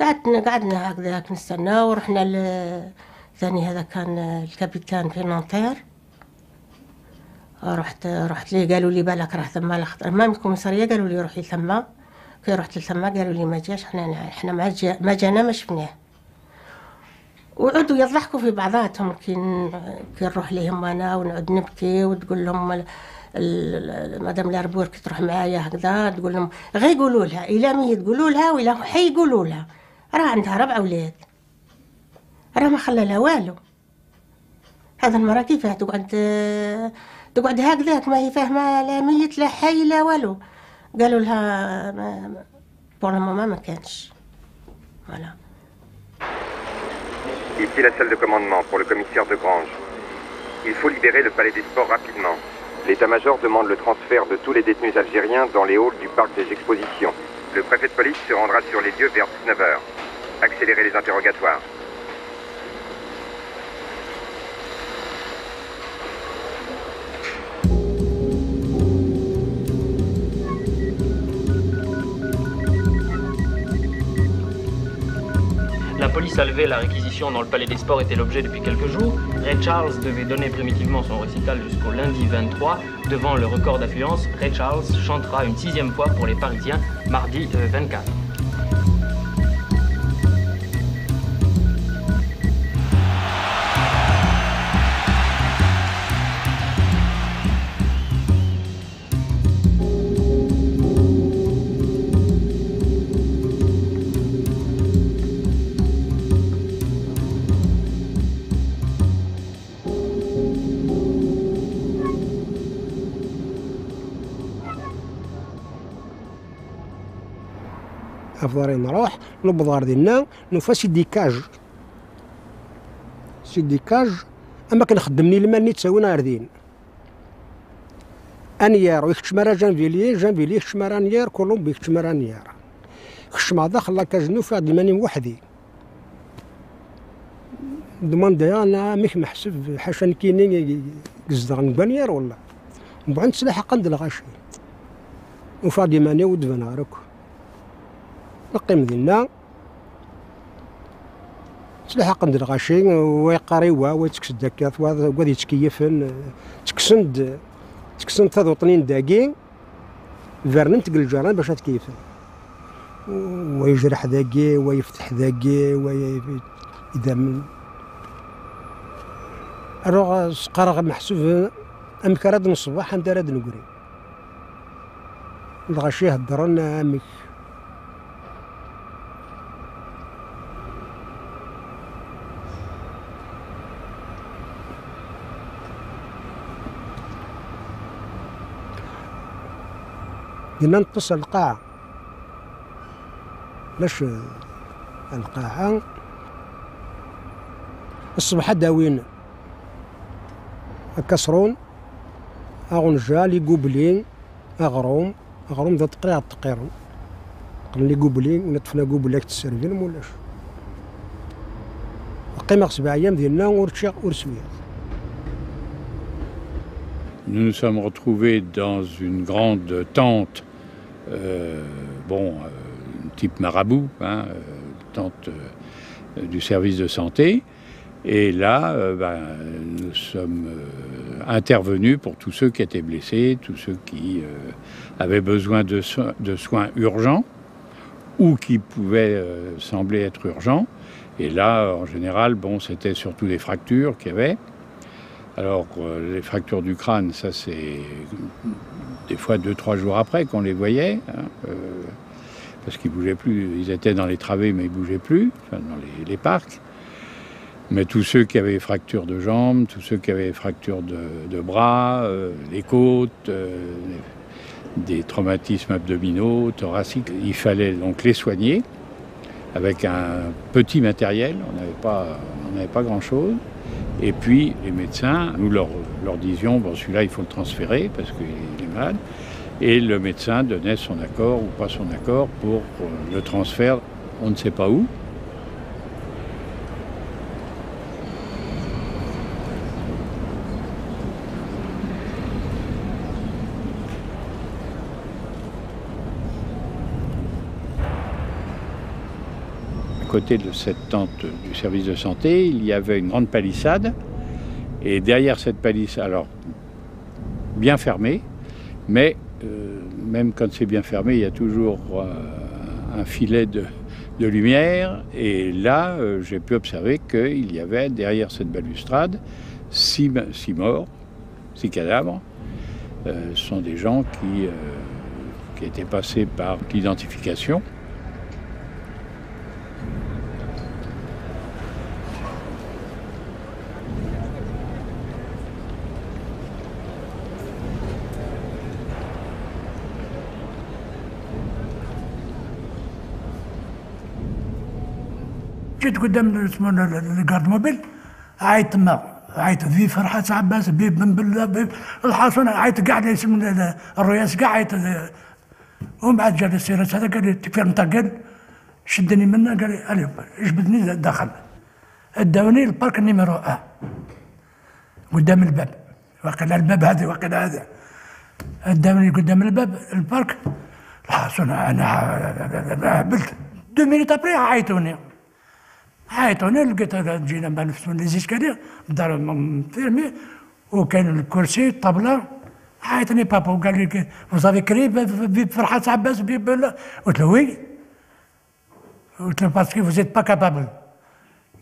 قعدنا هكذاك نستنى، ورحنا ثاني هذا كان الكابيتان في نونتير. رحت ليه، قالوا لي بالك راه ثما امام الكوميساريه، قالوا لي روحي ثما. كي رحت لثما قالوا لي ما جاش، احنا ما جانا ما شفناه. وعودوا يضحكوا في بعضاتهم كي نروح لهم انا ونعود نبكي، وتقول لهم مدام لاربور كي تروح معايا هكذا تقول لهم غير يقولوا لها الا مي تقولوا لها ولا حي يقولوا لها، راه عندها 4 اولاد، راه ما خلى لها والو. هذا المراه كيفاه تقعد هكذاك ما هي فاهمه لا ميت لا حي لا والو. قالوا لها بور المومون ما كانش. فوالا. Ici la salle de commandement pour le commissaire de Grange. Il faut libérer le palais des sports rapidement. L'état-major demande le transfert de tous les détenus algériens dans les halls du parc des expositions. Le préfet de police se rendra sur les lieux vers 19h. Accélérez les interrogatoires. La police a levé la réquisition dans le palais des sports était l'objet depuis quelques jours. Ray Charles devait donner primitivement son récital jusqu'au lundi 23. Devant le record d'affluence, Ray Charles chantera une 6e fois pour les Parisiens mardi 24. افضل نروح نبضار ديالنا نوفا سيدي كاج اما كنخدمني المال ني تساوينا ردين انيار ويكتشمرا جانفيلي كتشمرا نيار كولومبي كتشمرا نيار كشما داخل كاج نوفا ديماني وحدي دوموندي انا ميك محسب حاشا كيني قزدغ نبانيار ولا بعد سلاح قند الغاشي وفا ديماني ودفنارك نقيم ديالنا سلاح قند الغاشي ويقاريوا ويتكس داكات وغادي يتكيفن تكسند هذو طنين داكي فيرننت الجيران باش تكيفن ويجرح داكي ويفتح داكي اذا من الوغ سقارغ محسوب امكراد من الصباح ندير نقري الغاشي هضرنا امك بدينا نتصل القاعة باش القاعة الصبح داوين كسرون أغنجا لي قوبلين أغروم ذا تقيرون قلنا لي قوبلين ونطفنا قوبلاك تسرفين مولاش قيمة 7 أيام ديالنا ورشاق ورسويات. Nous nous sommes retrouvés dans une grande tente, type marabout, tente du service de santé. Et là, nous sommes intervenus pour tous ceux qui étaient blessés, tous ceux qui avaient besoin de soins urgents ou qui pouvaient sembler être urgents. Et là, en général, c'était surtout des fractures qu'il y avait. Alors, les fractures du crâne, ça c'est des fois 2-3 jours après qu'on les voyait, parce qu'ils ne bougeaient plus. Ils étaient dans les travées, mais ils ne bougeaient plus, dans les parcs. Mais tous ceux qui avaient fractures de jambes, tous ceux qui avaient fractures de bras, les côtes, des traumatismes abdominaux, thoraciques, il fallait donc les soigner avec un petit matériel. On n'avait pas grand-chose. Et puis les médecins, nous leur disions, celui-là il faut le transférer parce qu'il est malade. Et le médecin donnait son accord ou pas son accord pour le transfert, on ne sait pas où. À côté de cette tente du service de santé, il y avait une grande palissade. Et derrière cette palissade, alors bien fermée, mais même quand c'est bien fermé, il y a toujours un filet de lumière. Et là, j'ai pu observer qu'il y avait derrière cette balustrade 6 morts, 6 cadavres. Ce sont des gens qui étaient passés par l'identification. جيت قدام الكارد موبيل عيط تما عيط في فرحة عباس بيب بن بلا بيب الحاصل عيط قاعد يسمى الرئيس كاع عيط ومن بعد جا السيرس هذا قال لي تكفير نتقل شدني منه قال لي جبدني داخل اداوني البارك نيميرو قدام الباب وقيل الباب هذا اداوني قدام الباب البارك الحاصل انا هبلت 2 مينيت ابري عيطوني لقيت جينا مع لي زيسكالير دار فيرمي وكان الكرسي الطابله عيطني بابا وقال لي فوزافي كري بفرحة عباس قلت له وي قلت له باسكو فوزيت با كابابل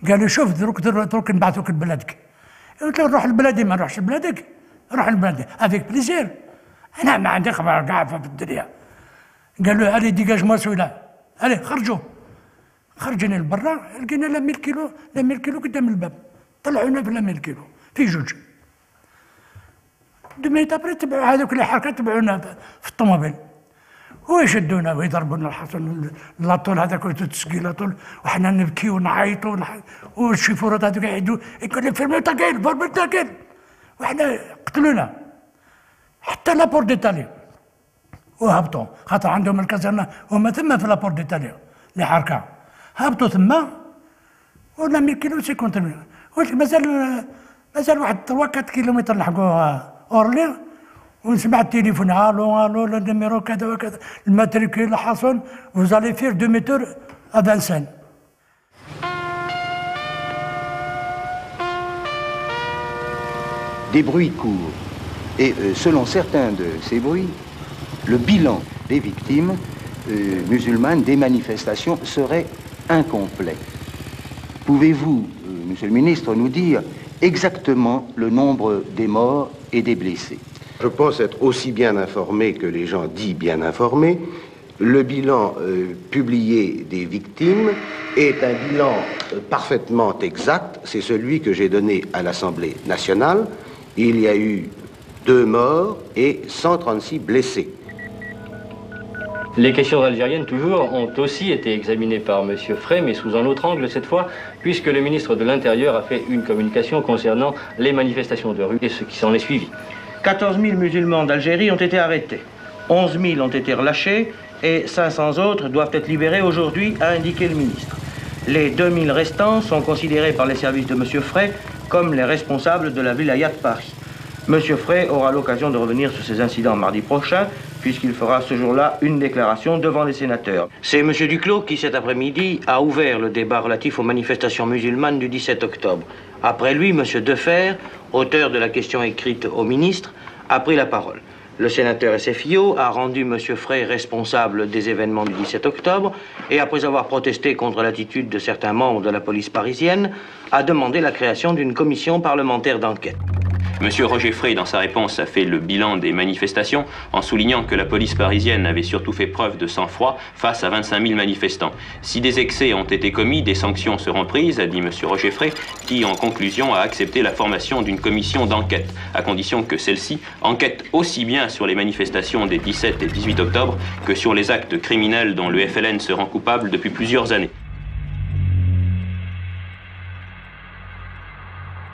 قال لي شوف دروك نبعثوك لبلادك قلت له نروح لبلادي ما نروحش لبلادك نروح لبلادي افيك بليزير انا ما عندي خبر كاع في الدنيا قال له الي ديجاجمون سويلا الي خرجوا خرجنا لبرا لقينا لا 1000 كيلو قدام الباب طلعونا في لا 1000 كيلو في جوج 2 مينيت ابري تبعوا هذوك الحركه تبعونا في الطوموبيل ويشدونا ويضربونا الحصن لاطول هذاك وتسقي لاطول وحنا نبكي ونعيطوا والشيفورات هذوك يعيدوا يقول لي فيرمي تاكيل فيرمي تاكيل وحنا قتلونا حتى لابور ديتالي وهبطوا خاطر عندهم الكازرنه هما ثم في لابور ديتالي اللي حركه هبطوا ثم ولا 100 كيلو 50 قلت مازال واحد 3-4 كيلومتر نلحقوا اورلي ونسمع التليفون الو النيميرو كذا وكذا الماتريكول حصل وزالي فير 2 متر à Vincennes. Des bruits courent et selon certains de ces bruits, le bilan des victimes musulmanes des manifestations serait incomplet. Pouvez-vous, Monsieur le Ministre, nous dire exactement le nombre des morts et des blessés? Je pense être aussi bien informé que les gens dits bien informés. Le bilan publié des victimes est un bilan parfaitement exact. C'est celui que j'ai donné à l'Assemblée nationale. Il y a eu 2 morts et 136 blessés. Les questions algériennes, toujours, ont aussi été examinées par M. Frey, mais sous un autre angle cette fois, puisque le ministre de l'Intérieur a fait une communication concernant les manifestations de rue et ce qui s'en est suivi. 14 000 musulmans d'Algérie ont été arrêtés, 11 000 ont été relâchés et 500 autres doivent être libérés aujourd'hui, a indiqué le ministre. Les 2 000 restants sont considérés par les services de M. Frey comme les responsables de la wilaya de Paris. M. Frey aura l'occasion de revenir sur ces incidents mardi prochain, puisqu'il fera ce jour-là une déclaration devant les sénateurs. C'est M. Duclos qui, cet après-midi, a ouvert le débat relatif aux manifestations musulmanes du 17 octobre. Après lui, M. Defer, auteur de la question écrite au ministre, a pris la parole. Le sénateur SFIO a rendu M. Frey responsable des événements du 17 octobre et, après avoir protesté contre l'attitude de certains membres de la police parisienne, a demandé la création d'une commission parlementaire d'enquête. Monsieur Roger Frey, dans sa réponse, a fait le bilan des manifestations en soulignant que la police parisienne avait surtout fait preuve de sang-froid face à 25 000 manifestants. Si des excès ont été commis, des sanctions seront prises, a dit monsieur Roger Frey, qui, en conclusion, a accepté la formation d'une commission d'enquête, à condition que celle-ci enquête aussi bien sur les manifestations des 17 et 18 octobre que sur les actes criminels dont le FLN se rend coupable depuis plusieurs années.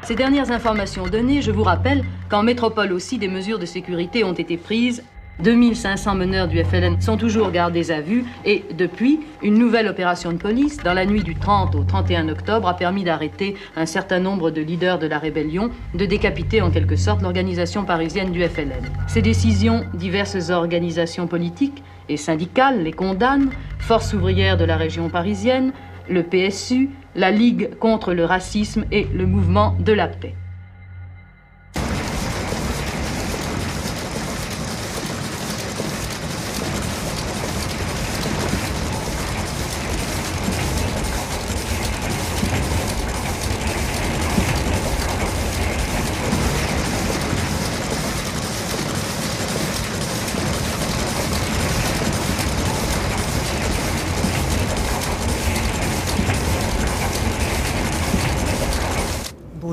Ces dernières informations données, je vous rappelle qu'en métropole aussi, des mesures de sécurité ont été prises. 2500 meneurs du FLN sont toujours gardés à vue et depuis, une nouvelle opération de police, dans la nuit du 30 au 31 octobre, a permis d'arrêter un certain nombre de leaders de la rébellion, de décapiter en quelque sorte l'organisation parisienne du FLN. Ces décisions, diverses organisations politiques et syndicales les condamnent, Force ouvrière de la région parisienne, le PSU, la Ligue contre le racisme et le mouvement de la paix.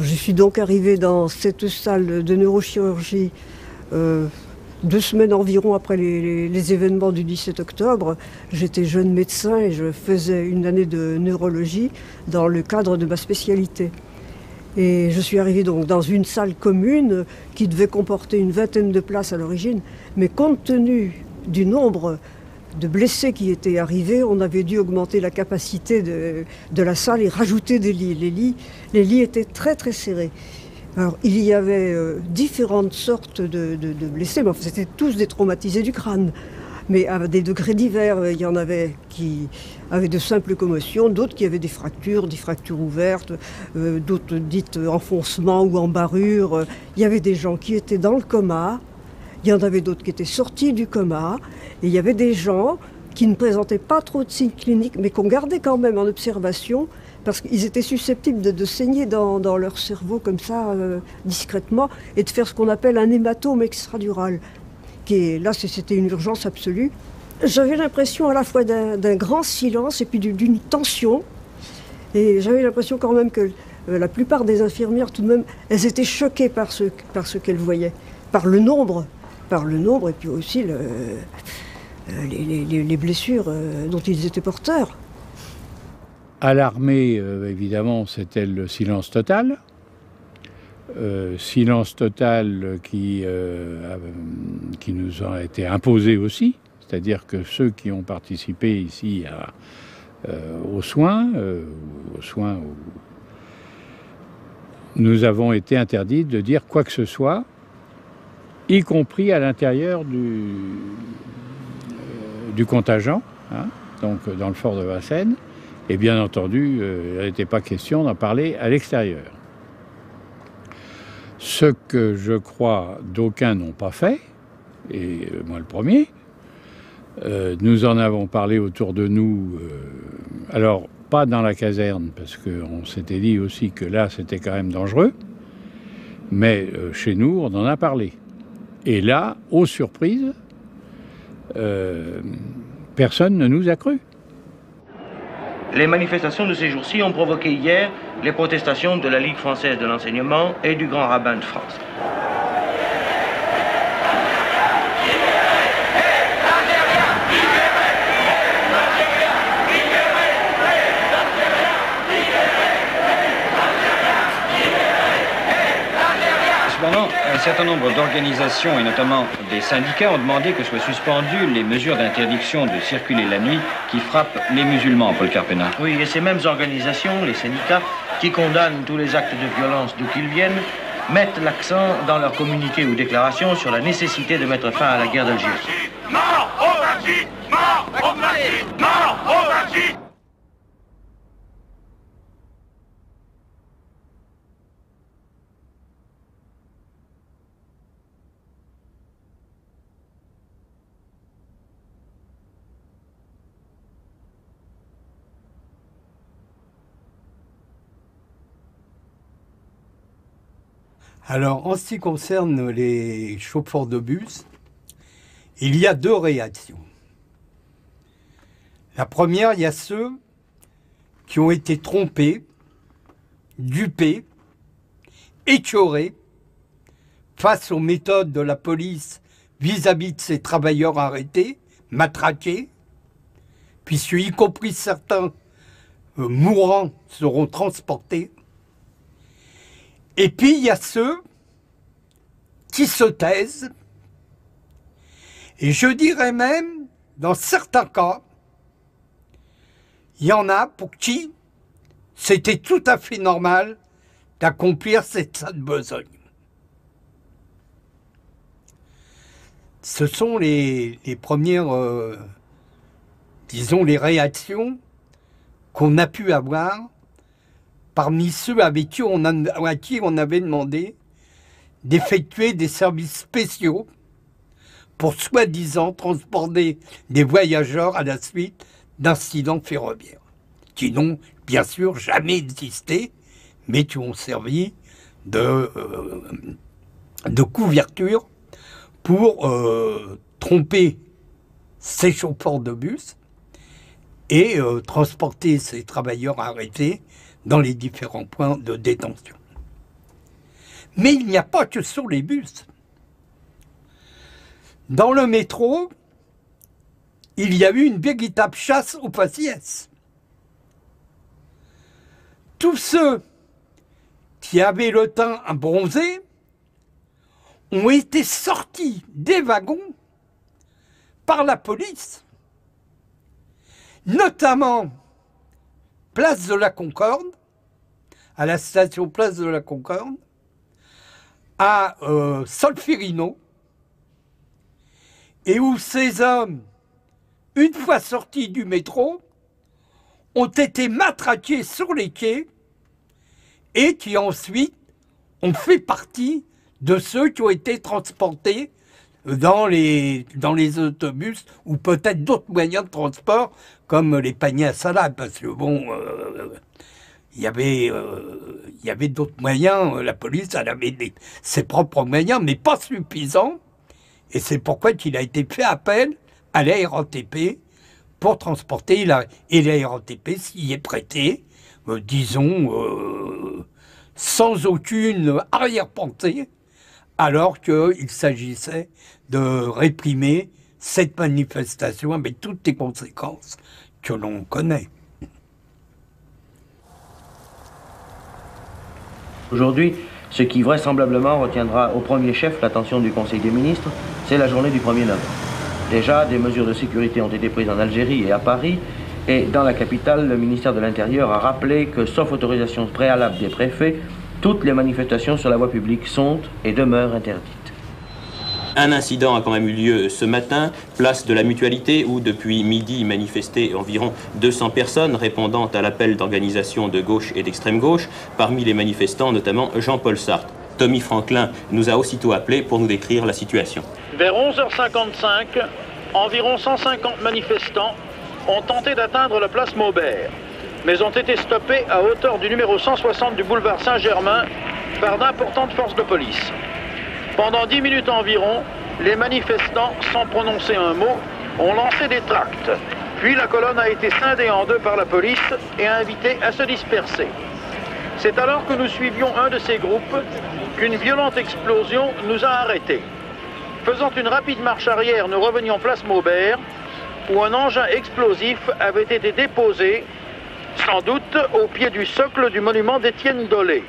Je suis donc arrivée dans cette salle de neurochirurgie 2 semaines environ après les événements du 17 octobre. J'étais jeune médecin et je faisais une année de neurologie dans le cadre de ma spécialité. Et je suis arrivée donc dans une salle commune qui devait comporter une 20aine de places à l'origine, mais compte tenu du nombre de blessés qui étaient arrivés, on avait dû augmenter la capacité de la salle et rajouter des lits. Les lits étaient très très serrés. Alors il y avait différentes sortes de blessés, mais c'était tous des traumatisés du crâne. Mais à des degrés divers, il y en avait qui avaient de simples commotions, d'autres qui avaient des fractures ouvertes, d'autres dites enfoncements ou embarrures. Il y avait des gens qui étaient dans le coma. Il y en avait d'autres qui étaient sortis du coma, et il y avait des gens qui ne présentaient pas trop de signes cliniques, mais qu'on gardait quand même en observation, parce qu'ils étaient susceptibles de saigner dans leur cerveau comme ça, discrètement, et de faire ce qu'on appelle un hématome extradural. Là, c'était une urgence absolue. J'avais l'impression à la fois d'un grand silence et puis d'une tension, et j'avais l'impression quand même que la plupart des infirmières, tout de même, elles étaient choquées par ce qu'elles voyaient, par le nombre et puis aussi les blessures dont ils étaient porteurs. À l'armée, évidemment, c'était le silence total. Silence total qui nous a été imposé aussi, c'est-à-dire que ceux qui ont participé ici aux soins, nous avons été interdits de dire quoi que ce soit, y compris à l'intérieur du contingent, hein, donc dans le fort de Vincennes. Et bien entendu, il n'était pas question d'en parler à l'extérieur. Ce que je crois d'aucuns n'ont pas fait, et moi le premier, nous en avons parlé autour de nous, alors pas dans la caserne, parce qu'on s'était dit aussi que là c'était quand même dangereux, mais chez nous on en a parlé. Et là, aux surprises, personne ne nous a cru. Les manifestations de ces jours-ci ont provoqué hier les protestations de la Ligue française de l'enseignement et du Grand rabbin de France. certain nombre d'organisations, et notamment des syndicats, ont demandé que soient suspendues les mesures d'interdiction de circuler la nuit qui frappent les musulmans, Paul Carpena. Oui, et ces mêmes organisations, les syndicats, qui condamnent tous les actes de violence d'où qu'ils viennent, mettent l'accent dans leurs communiqués ou déclarations sur la nécessité de mettre fin à la guerre d'Algérie. Mort aux nazis! Mort aux nazis! Mort aux nazis! Alors, en ce qui concerne les chauffeurs de bus, il y a deux réactions. La première, il y a ceux qui ont été trompés, dupés, écœurés face aux méthodes de la police vis-à-vis de ces travailleurs arrêtés, matraqués, puisque y compris certains mourants seront transportés. Et puis, il y a ceux qui se taisent, et je dirais même, dans certains cas, il y en a pour qui c'était tout à fait normal d'accomplir cette sale besogne. Ce sont les premières, disons, les réactions qu'on a pu avoir parmi ceux avec qui on avait demandé d'effectuer des services spéciaux pour soi-disant transporter des voyageurs à la suite d'incidents ferroviaires, qui n'ont bien sûr jamais existé, mais qui ont servi de couverture pour tromper ces chauffeurs de bus et transporter ces travailleurs arrêtés dans les différents points de détention. Mais il n'y a pas que sur les bus. Dans le métro, il y a eu une véritable chasse aux faciès. Tous ceux qui avaient le teint bronzé ont été sortis des wagons par la police, notamment place de la Concorde, à la station place de la Concorde, à Solferino, et où ces hommes, une fois sortis du métro, ont été matraqués sur les quais et qui ensuite ont fait partie de ceux qui ont été transportés dans les autobus ou peut-être d'autres moyens de transport comme les paniers à salade, parce que bon, il y avait d'autres moyens, la police elle avait ses propres moyens, mais pas suffisants, et c'est pourquoi il a été fait appel à la RATP pour transporter, et la RATP s'y est prêtée, disons, sans aucune arrière-pensée, alors qu'il s'agissait de réprimer cette manifestation avec toutes les conséquences que l'on connaît. Aujourd'hui, ce qui vraisemblablement retiendra au premier chef l'attention du Conseil des ministres, c'est la journée du 1er novembre. Déjà, des mesures de sécurité ont été prises en Algérie et à Paris, et dans la capitale, le ministère de l'Intérieur a rappelé que, sauf autorisation préalable des préfets, toutes les manifestations sur la voie publique sont et demeurent interdites. Un incident a quand même eu lieu ce matin, place de la Mutualité, où depuis midi manifestaient environ 200 personnes répondant à l'appel d'organisations de gauche et d'extrême gauche, parmi les manifestants notamment Jean-Paul Sartre. Tommy Franklin nous a aussitôt appelé pour nous décrire la situation. Vers 11h55, environ 150 manifestants ont tenté d'atteindre la place Maubert, mais ont été stoppés à hauteur du numéro 160 du boulevard Saint-Germain par d'importantes forces de police. Pendant 10 minutes environ, les manifestants, sans prononcer un mot, ont lancé des tracts. Puis la colonne a été scindée en deux par la police et invitée à se disperser. C'est alors que nous suivions un de ces groupes qu'une violente explosion nous a arrêtés. Faisant une rapide marche arrière, nous revenions place Maubert, où un engin explosif avait été déposé, sans doute au pied du socle du monument d'Étienne Dolé.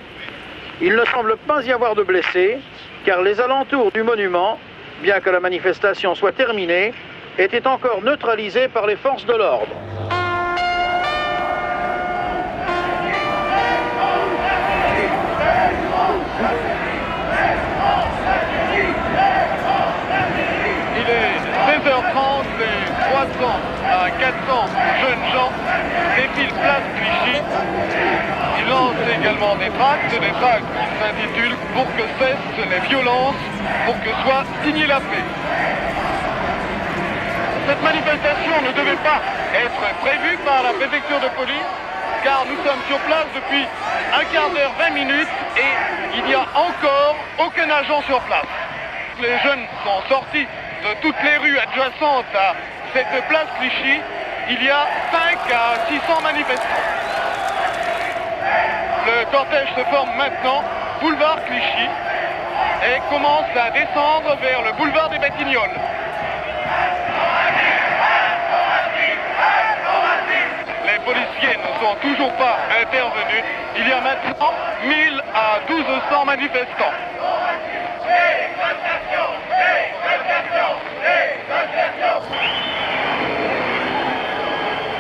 Il ne semble pas y avoir de blessés, car les alentours du monument, bien que la manifestation soit terminée, étaient encore neutralisés par les forces de l'ordre. Il est 16h30 et 300 à 400 jeunes gens défilent place Clichy. Ils lancent également des tracts qui s'intitulent « Pour que cessent les violences, pour que soit signée la paix ». Cette manifestation ne devait pas être prévue par la préfecture de police, car nous sommes sur place depuis un quart d'heure, 20 minutes, et il n'y a encore aucun agent sur place. Les jeunes sont sortis de toutes les rues adjacentes à cette place Clichy. Il y a 5 à 600 manifestants. Le cortège se forme maintenant, boulevard Clichy, et commence à descendre vers le boulevard des Batignolles. Les policiers ne sont toujours pas intervenus. Il y a maintenant 1000 à 1200 manifestants.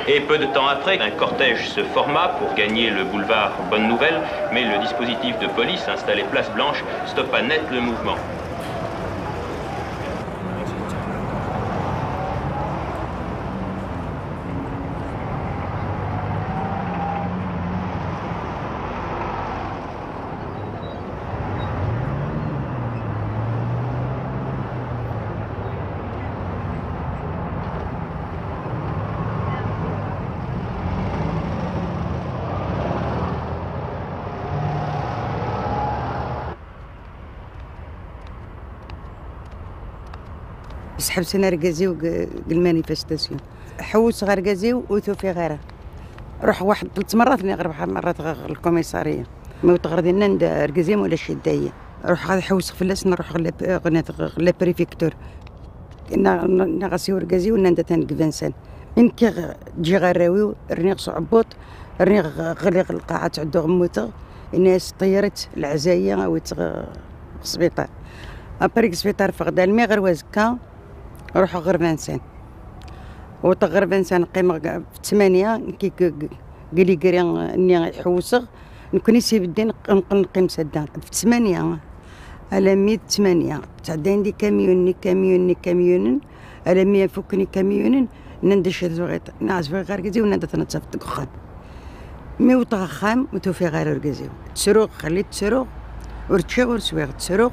Et peu de temps après, un cortège se forma pour gagner le boulevard Bonne Nouvelle, mais le dispositif de police installé place Blanche stoppa net le mouvement. حبسنا رقازيو المانيفستاسيون حوس غرقازيو وثوفي غيره روح واحد 3 مرات اللي ربح مرات الكوميساريه ما تغردي نند رقازيم ولا شدايه روح غادي حوس فلاس نروح غلا بريفيكتور نغسيو رقازيو نند تنقفنسان إنك تجي غراوي رنيغ صعبوط رنيغ غليغ القاعة تعدو غموتغ الناس طيرت العزاية أو السبيطار أبريك سبيطار فغدا المي غير وازكا روحو غير فانسان وطغر فانسان قيمة في 8 كي قالي قري اني حوسغ نكوني سيب الدين نقيم سدان في 8 على 108 تعدين دي كاميون على 100 فوكني كاميون نندش زوغيط ناس في غير كزي ونندا تنتصف تقخم مي وطخام وتوفي غير رقزيو تسروق خليت تسروق ورتشي ورسويغ تسروق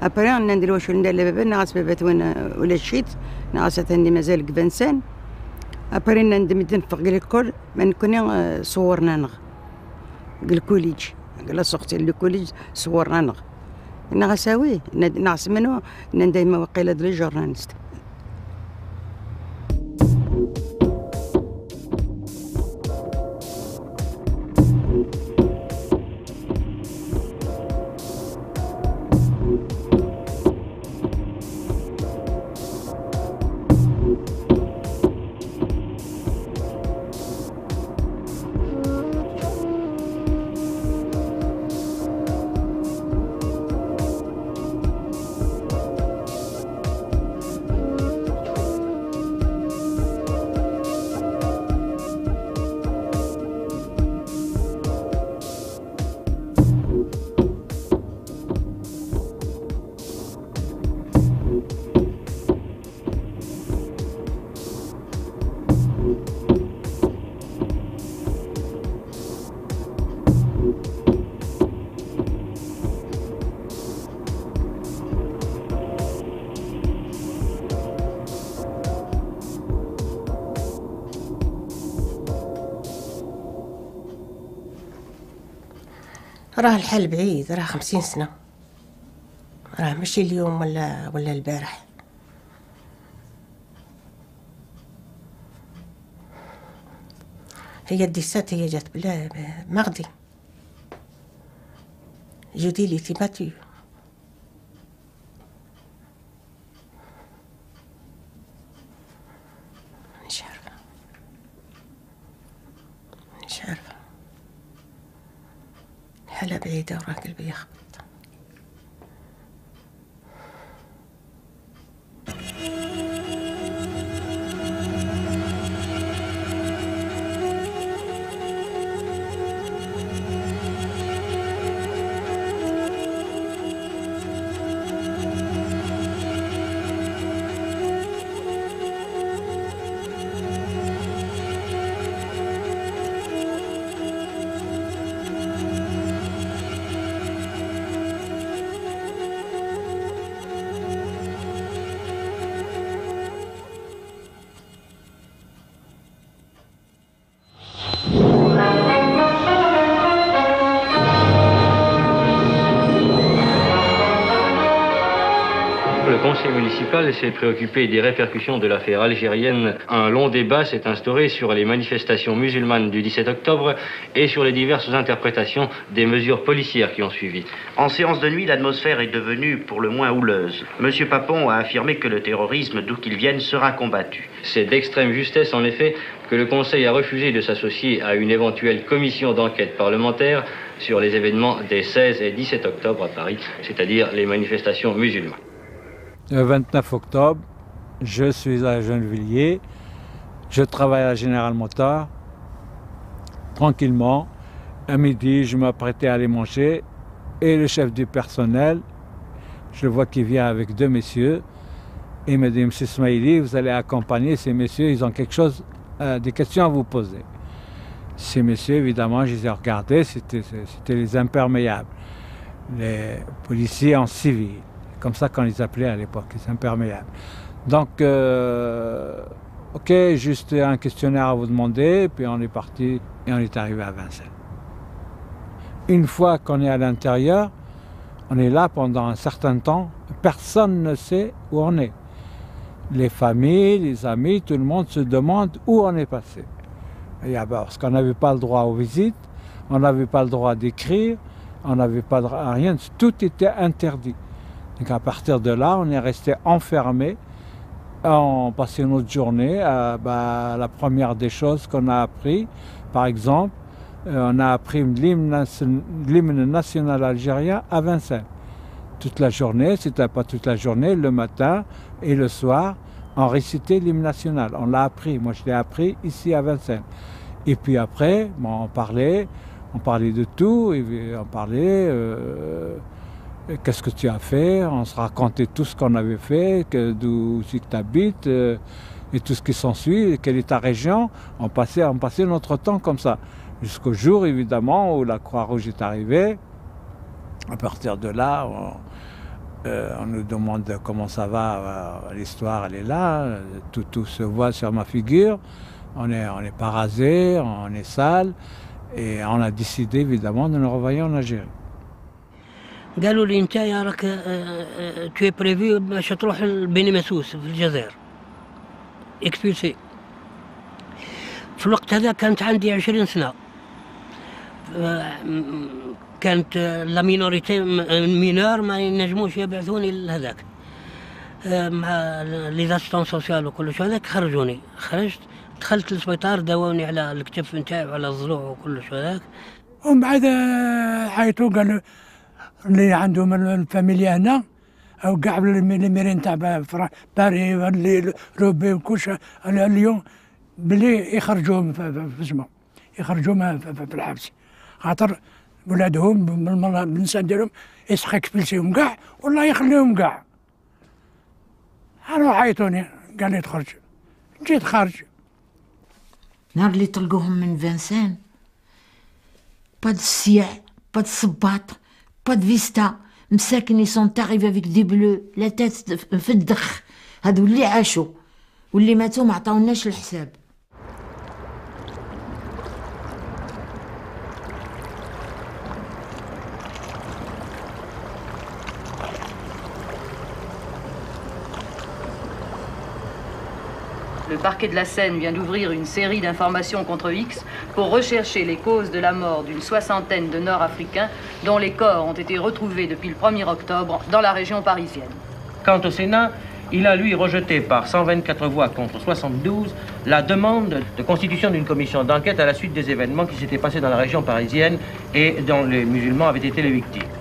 أبري ندير واش ندير لبابا ناقص بابات ولا شيت ناقص عندي مازال كبنسان أبري ندمدن فوق الكل ما نكوني صورنا نغ الكوليج قال سقتي الكوليج صورنا نغ نغساوي ناقص منو دايما وقيله ديال الجورناليست راه الحال بعيد، راه 50 سنة، راه ماشي اليوم ولا البارح. هي الديسات هي جات بلا مغدي جودي لي تيباتو مش عارفة الحالة بعيدة وراه قلبي يخبط. municipal s'est préoccupé des répercussions de l'affaire algérienne. Un long débat s'est instauré sur les manifestations musulmanes du 17 octobre et sur les diverses interprétations des mesures policières qui ont suivi. En séance de nuit, l'atmosphère est devenue pour le moins houleuse. Monsieur Papon a affirmé que le terrorisme, d'où qu'il vienne, sera combattu. C'est d'extrême justesse, en effet, que le Conseil a refusé de s'associer à une éventuelle commission d'enquête parlementaire sur les événements des 16 et 17 octobre à Paris, c'est-à-dire les manifestations musulmanes. Le 29 octobre, je suis à Gennevilliers, je travaille à General Motors, tranquillement. À midi, je m'apprêtais à aller manger et le chef du personnel, je le vois qu'il vient avec deux messieurs, et il me dit, Monsieur Smaili, vous allez accompagner ces messieurs, ils ont quelque chose, des questions à vous poser. Ces messieurs, évidemment, je les ai regardés, c'était les imperméables, les policiers en civil, comme ça qu'on les appelait à l'époque, les imperméables. Donc, ok, juste un questionnaire à vous demander, puis on est parti et on est arrivé à Vincennes. Une fois qu'on est à l'intérieur, on est là pendant un certain temps, personne ne sait où on est. Les familles, les amis, tout le monde se demande où on est passé. Parce qu'on n'avait pas le droit aux visites, on n'avait pas le droit d'écrire, on n'avait pas le droit à rien, tout était interdit. Donc à partir de là, on est resté enfermé, on passait notre journée. La première des choses qu'on a appris, par exemple, on a appris l'hymne national algérien à Vincennes. Toute la journée, c'était pas toute la journée, le matin et le soir, on récitait l'hymne national. On l'a appris, moi je l'ai appris ici à Vincennes. Et puis après, on parlait de tout, et on parlait, qu'est-ce que tu as fait, on se racontait tout ce qu'on avait fait, d'où tu habites, et tout ce qui s'ensuit, quelle est ta région. On passait notre temps comme ça. Jusqu'au jour, évidemment, où la Croix-Rouge est arrivée. À partir de là, on nous demande comment ça va, l'histoire elle est là, tout se voit sur ma figure, on n'est pas rasé, on est sale, et on a décidé évidemment de nous renvoyer en Algérie. قالوا لي انت يا راك tu es prévu باش تروح لبني مسوس في الجزائر اكسبيلسي. في الوقت هذا كانت عندي 20 سنة، كانت لا مينوريتي مينور ما ينجموش يبعثوني لهذاك مع لي زاسيستون سوسيال وكلش هذاك. خرجوني، خرجت دخلت للسبيطار، داووني على الكتف نتاعي وعلى الضلوع وكلش هذاك. ومن بعد عيطوا قالوا اللي عندهم الفاميليا هنا او كاع الميرين تاع باري روبي وكلش اليوم بلي يخرجوهم في اسمه يخرجوهم في الحبس، خاطر ولادهم بالنساء ديالهم يسحق فلسيهم كاع والله يخليهم كاع. انا عيطوني قال لي تخرج، جيت خارج. نهار اللي طلقوهم من فانسان، با دو سيع، با دو صباط، با دو فيستا، مساكن يسون تاريف افيك دي بلو، لا تات في الدخ. هادو اللي عاشوا واللي ماتوا ما عطاوناش الحساب. Le parquet de la Seine vient d'ouvrir une série d'informations contre X pour rechercher les causes de la mort d'une soixantaine de Nord-Africains dont les corps ont été retrouvés depuis le 1er octobre dans la région parisienne. Quant au Sénat, il a, lui, rejeté par 124 voix contre 72 la demande de constitution d'une commission d'enquête à la suite des événements qui s'étaient passés dans la région parisienne et dont les musulmans avaient été les victimes.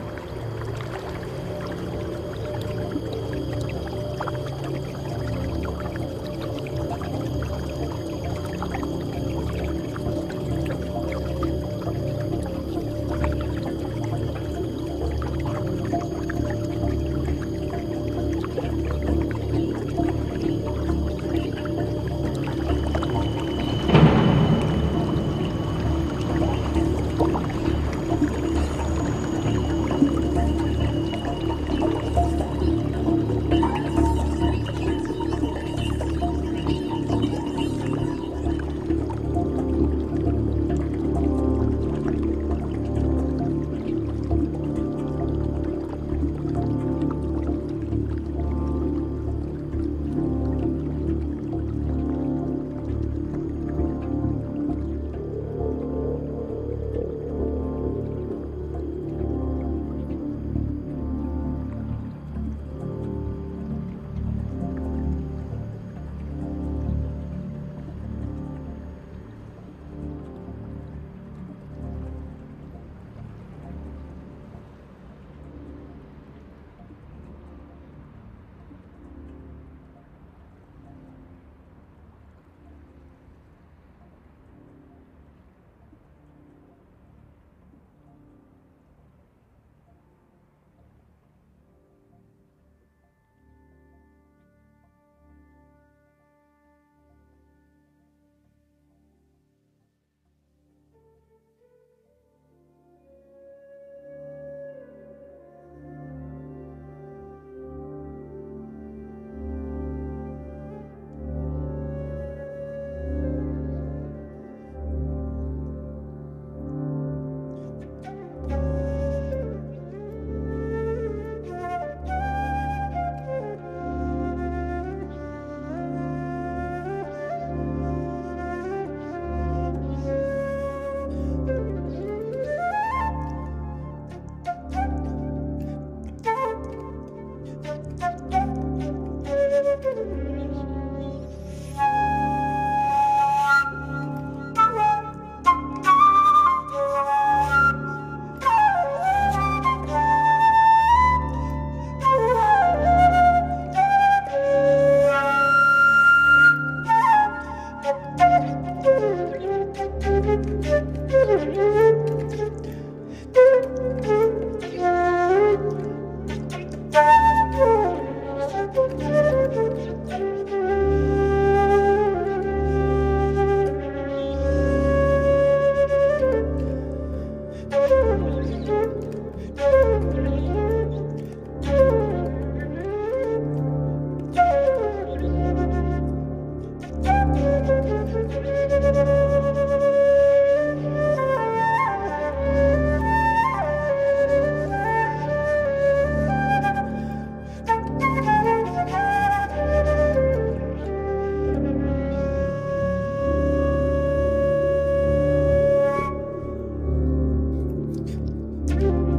Algérie.